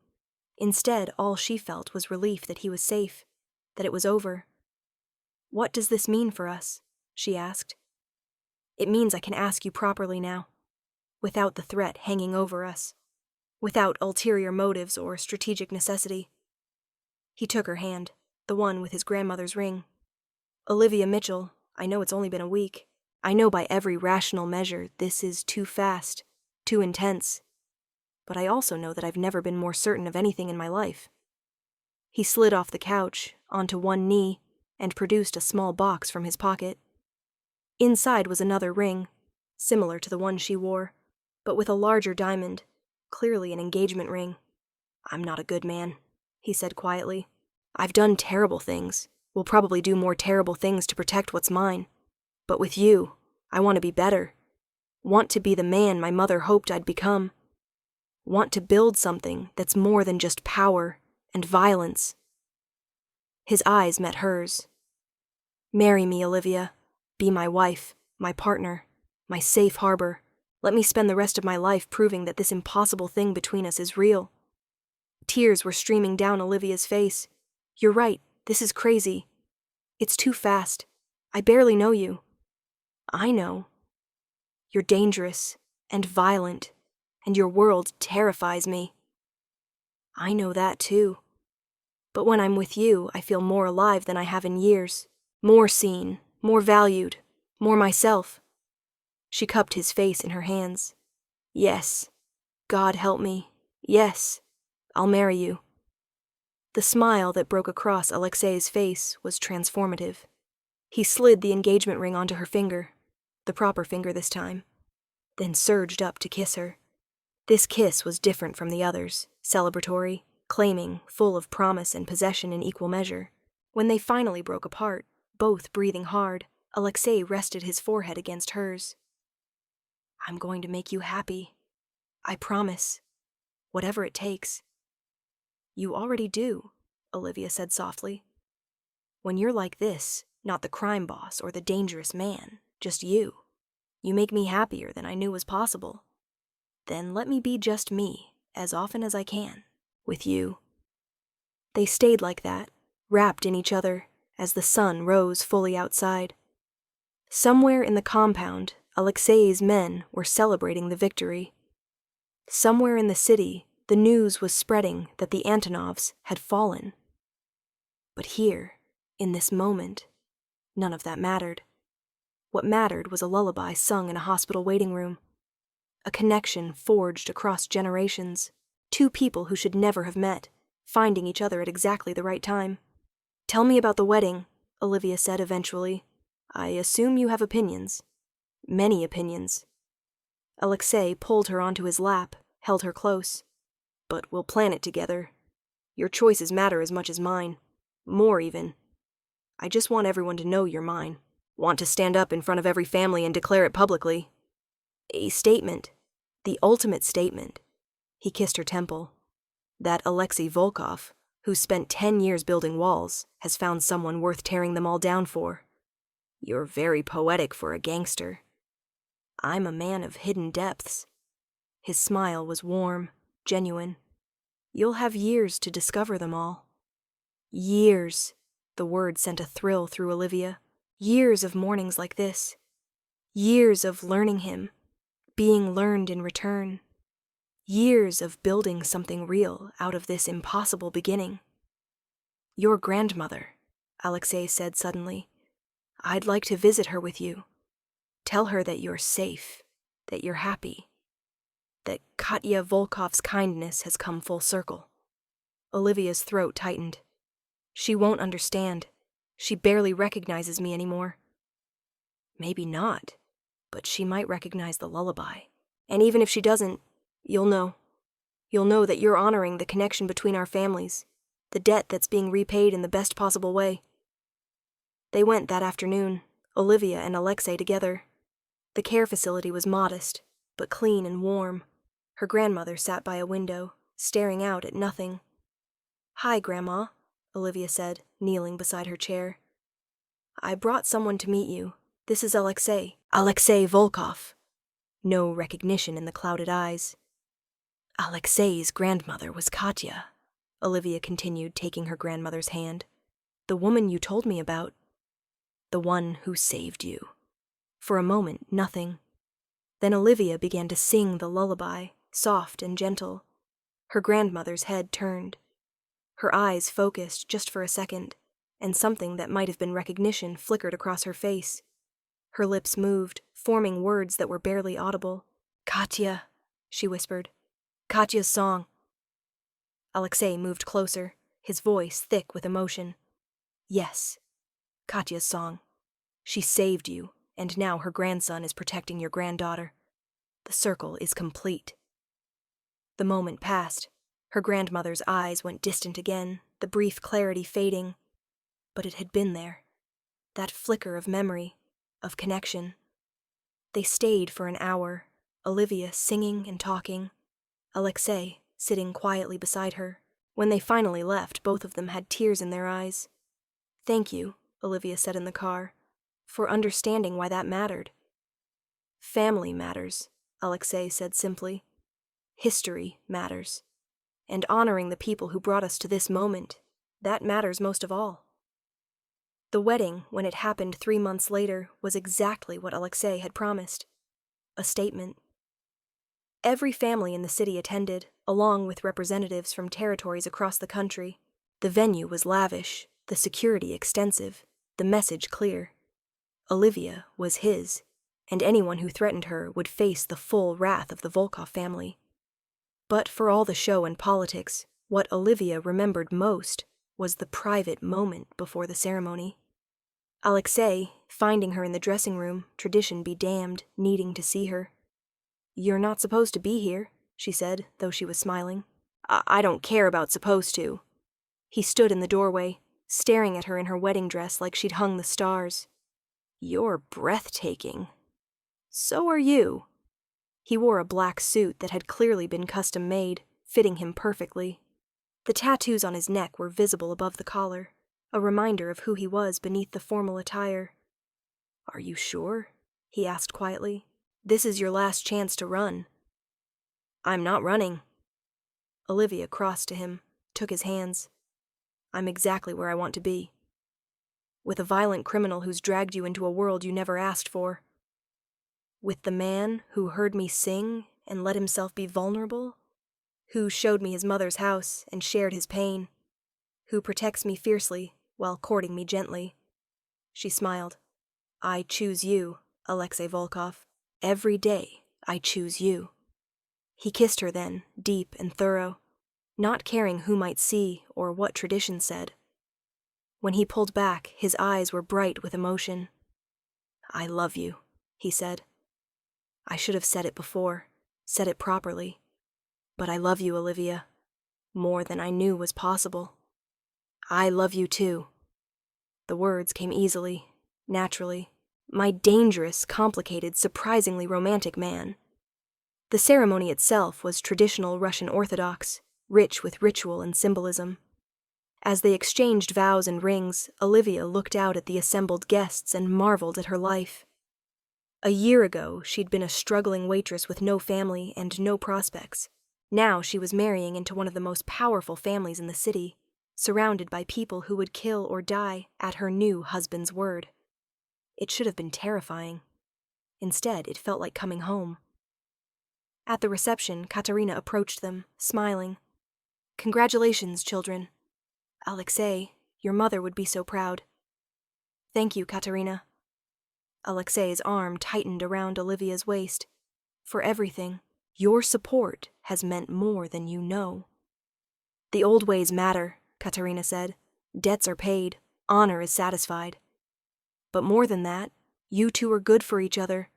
S1: Instead, all she felt was relief that he was safe, that it was over. What does this mean for us? She asked. It means I can ask you properly now, without the threat hanging over us, without ulterior motives or strategic necessity. He took her hand, the one with his grandmother's ring. Olivia Mitchell, I know it's only been a week. I know by every rational measure this is too fast, too intense. But I also know that I've never been more certain of anything in my life. He slid off the couch, onto one knee, and produced a small box from his pocket. Inside was another ring, similar to the one she wore, but with a larger diamond, clearly an engagement ring. I'm not a good man, he said quietly. I've done terrible things, will probably do more terrible things to protect what's mine. But with you, I want to be better. Want to be the man my mother hoped I'd become. Want to build something that's more than just power and violence. His eyes met hers. Marry me, Olivia. Be my wife, my partner, my safe harbor. Let me spend the rest of my life proving that this impossible thing between us is real. Tears were streaming down Olivia's face. You're right, this is crazy. It's too fast. I barely know you. I know. You're dangerous and violent, and your world terrifies me. I know that too. But when I'm with you, I feel more alive than I have in years. More seen, more valued, more myself. She cupped his face in her hands. Yes. God help me. Yes. I'll marry you. The smile that broke across Alexei's face was transformative. He slid the engagement ring onto her finger, the proper finger this time, then surged up to kiss her. This kiss was different from the others, celebratory, claiming, full of promise and possession in equal measure. When they finally broke apart, both breathing hard, Alexei rested his forehead against hers. I'm going to make you happy. I promise. Whatever it takes. You already do, Olivia said softly. When you're like this, not the crime boss or the dangerous man, just you make me happier than I knew was possible. Then let me be just me, as often as I can, with you. They stayed like that, wrapped in each other, as the sun rose fully outside. Somewhere in the compound, Alexei's men were celebrating the victory. Somewhere in the city, the news was spreading that the Antonovs had fallen. But here, in this moment, none of that mattered. What mattered was a lullaby sung in a hospital waiting room. A connection forged across generations. Two people who should never have met, finding each other at exactly the right time. Tell me about the wedding, Olivia said eventually. I assume you have opinions. Many opinions. Alexei pulled her onto his lap, held her close. But we'll plan it together. Your choices matter as much as mine. More even. I just want everyone to know you're mine. Want to stand up in front of every family and declare it publicly. A statement. The ultimate statement. He kissed her temple. That Alexei Volkov, who spent 10 years building walls, has found someone worth tearing them all down for. You're very poetic for a gangster. I'm a man of hidden depths. His smile was warm, genuine. You'll have years to discover them all. Years. The word sent a thrill through Olivia. Years of mornings like this. Years of learning him, being learned in return. Years of building something real out of this impossible beginning. Your grandmother, Alexei said suddenly. I'd like to visit her with you. Tell her that you're safe, that you're happy, that Katya Volkov's kindness has come full circle. Olivia's throat tightened. She won't understand. She barely recognizes me anymore. Maybe not, but she might recognize the lullaby. And even if she doesn't, you'll know. You'll know that you're honoring the connection between our families, the debt that's being repaid in the best possible way. They went that afternoon, Olivia and Alexei together. The care facility was modest, but clean and warm. Her grandmother sat by a window, staring out at nothing. Hi, Grandma, Olivia said, kneeling beside her chair. I brought someone to meet you. This is Alexei. Alexei Volkov. No recognition in the clouded eyes. Alexei's grandmother was Katya, Olivia continued, taking her grandmother's hand. The woman you told me about. The one who saved you. For a moment, nothing. Then Olivia began to sing the lullaby, soft and gentle. Her grandmother's head turned. Her eyes focused just for a second, and something that might have been recognition flickered across her face. Her lips moved, forming words that were barely audible. Katya, she whispered. Katya's song. Alexei moved closer, his voice thick with emotion. Yes, Katya's song. She saved you, and now her grandson is protecting your granddaughter. The circle is complete. The moment passed. Her grandmother's eyes went distant again, the brief clarity fading. But it had been there. That flicker of memory, of connection. They stayed for an hour, Olivia singing and talking, Alexei sitting quietly beside her. When they finally left, both of them had tears in their eyes. Thank you, Olivia said in the car, for understanding why that mattered. Family matters, Alexei said simply. History matters. And honoring the people who brought us to this moment, that matters most of all. The wedding, when it happened 3 months later, was exactly what Alexei had promised. A statement. Every family in the city attended, along with representatives from territories across the country. The venue was lavish, the security extensive, the message clear. Olivia was his, and anyone who threatened her would face the full wrath of the Volkov family. But for all the show and politics, what Olivia remembered most was the private moment before the ceremony. Alexei, finding her in the dressing room, tradition be damned, needing to see her. "You're not supposed to be here," she said, though she was smiling. I don't care about supposed to." He stood in the doorway, staring at her in her wedding dress like she'd hung the stars. "You're breathtaking." "So are you." He wore a black suit that had clearly been custom-made, fitting him perfectly. The tattoos on his neck were visible above the collar, a reminder of who he was beneath the formal attire. "Are you sure?" he asked quietly. "This is your last chance to run." "I'm not running." Olivia crossed to him, took his hands. "I'm exactly where I want to be. With a violent criminal who's dragged you into a world you never asked for. With the man who heard me sing and let himself be vulnerable, who showed me his mother's house and shared his pain, who protects me fiercely while courting me gently." She smiled. "I choose you, Alexei Volkov. Every day I choose you." He kissed her then, deep and thorough, not caring who might see or what tradition said. When he pulled back, his eyes were bright with emotion. "I love you," he said. "I should have said it before, said it properly. But I love you, Olivia, more than I knew was possible. I love you too." The words came easily, naturally. My dangerous, complicated, surprisingly romantic man. The ceremony itself was traditional Russian Orthodox, rich with ritual and symbolism. As they exchanged vows and rings, Olivia looked out at the assembled guests and marveled at her life. A year ago, she'd been a struggling waitress with no family and no prospects. Now she was marrying into one of the most powerful families in the city, surrounded by people who would kill or die at her new husband's word. It should have been terrifying. Instead, it felt like coming home. At the reception, Katerina approached them, smiling. "Congratulations, children. Alexei, your mother would be so proud." "Thank you, Katerina." Alexei's arm tightened around Olivia's waist. "For everything, your support has meant more than you know." "The old ways matter," Katerina said. "Debts are paid, honor is satisfied. But more than that, you two are good for each other.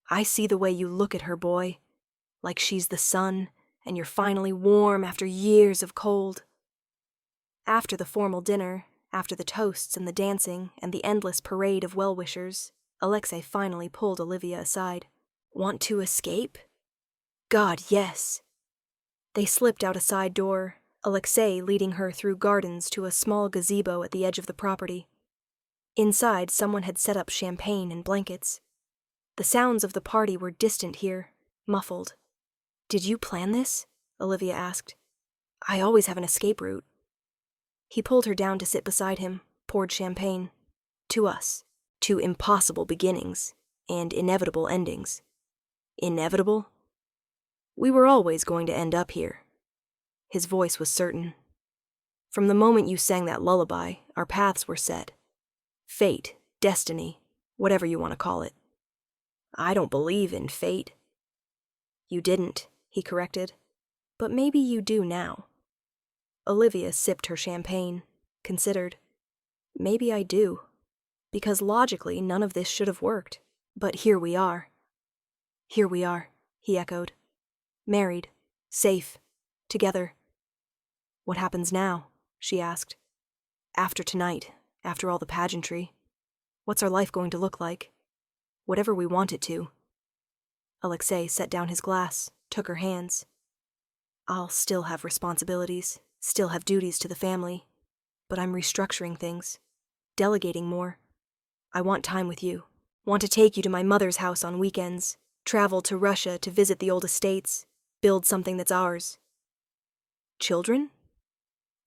S1: I see the way you look at her, boy. Like she's the sun, and you're finally warm after years of cold." After the formal dinner, after the toasts and the dancing and the endless parade of well-wishers, Alexei finally pulled Olivia aside. "Want to escape?" "God, yes." They slipped out a side door, Alexei leading her through gardens to a small gazebo at the edge of the property. Inside, someone had set up champagne and blankets. The sounds of the party were distant here, muffled. "Did you plan this?" Olivia asked. "I always have an escape route." He pulled her down to sit beside him, poured champagne. "To us, to impossible beginnings and inevitable endings." "Inevitable?" "We were always going to end up here." His voice was certain. "From the moment you sang that lullaby, our paths were set. Fate, destiny, whatever you want to call it." "I don't believe in fate." "You didn't," he corrected. "But maybe you do now." Olivia sipped her champagne, considered. "Maybe I do. Because logically, none of this should have worked. But here we are." "Here we are," he echoed. "Married, safe, together." "What happens now?" she asked. "After tonight, after all the pageantry. What's our life going to look like? Whatever we want it to." Alexei set down his glass, took her hands. "I'll still have responsibilities, still have duties to the family, but I'm restructuring things, delegating more. I want time with you, want to take you to my mother's house on weekends, travel to Russia to visit the old estates, build something that's ours." "Children?"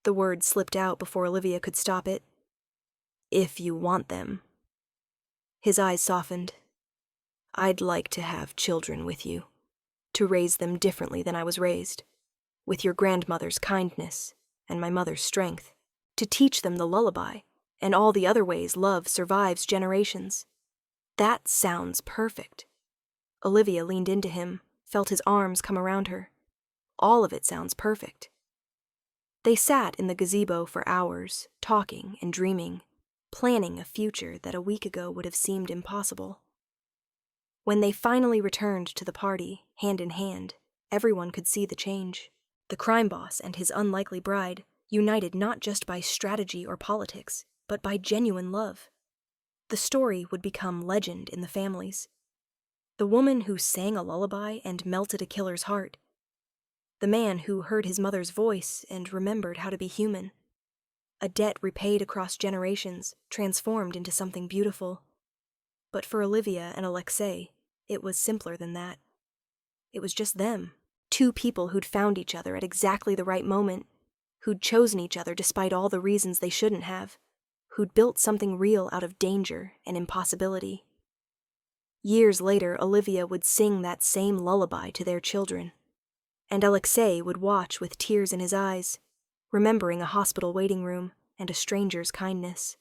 S1: The word slipped out before Olivia could stop it. "If you want them." His eyes softened. "I'd like to have children with you, to raise them differently than I was raised, with your grandmother's kindness and my mother's strength." to teach them the lullaby, and all the other ways love survives generations. That sounds perfect. Olivia leaned into him, felt his arms come around her. All of it sounds perfect. They sat in the gazebo for hours, talking and dreaming, planning a future that a week ago would have seemed impossible. When they finally returned to the party, hand in hand, everyone could see the change. The crime boss and his unlikely bride, united not just by strategy or politics, but by genuine love. The story would become legend in the families. The woman who sang a lullaby and melted a killer's heart. The man who heard his mother's voice and remembered how to be human. A debt repaid across generations, transformed into something beautiful. But for Olivia and Alexei, it was simpler than that. It was just them, two people who'd found each other at exactly the right moment, who'd chosen each other despite all the reasons they shouldn't have, who'd built something real out of danger and impossibility. Years later, Olivia would sing that same lullaby to their children, and Alexei would watch with tears in his eyes, remembering a hospital waiting room and a stranger's kindness.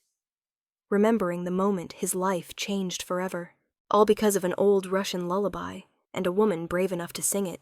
S1: Remembering the moment his life changed forever, all because of an old Russian lullaby and a woman brave enough to sing it.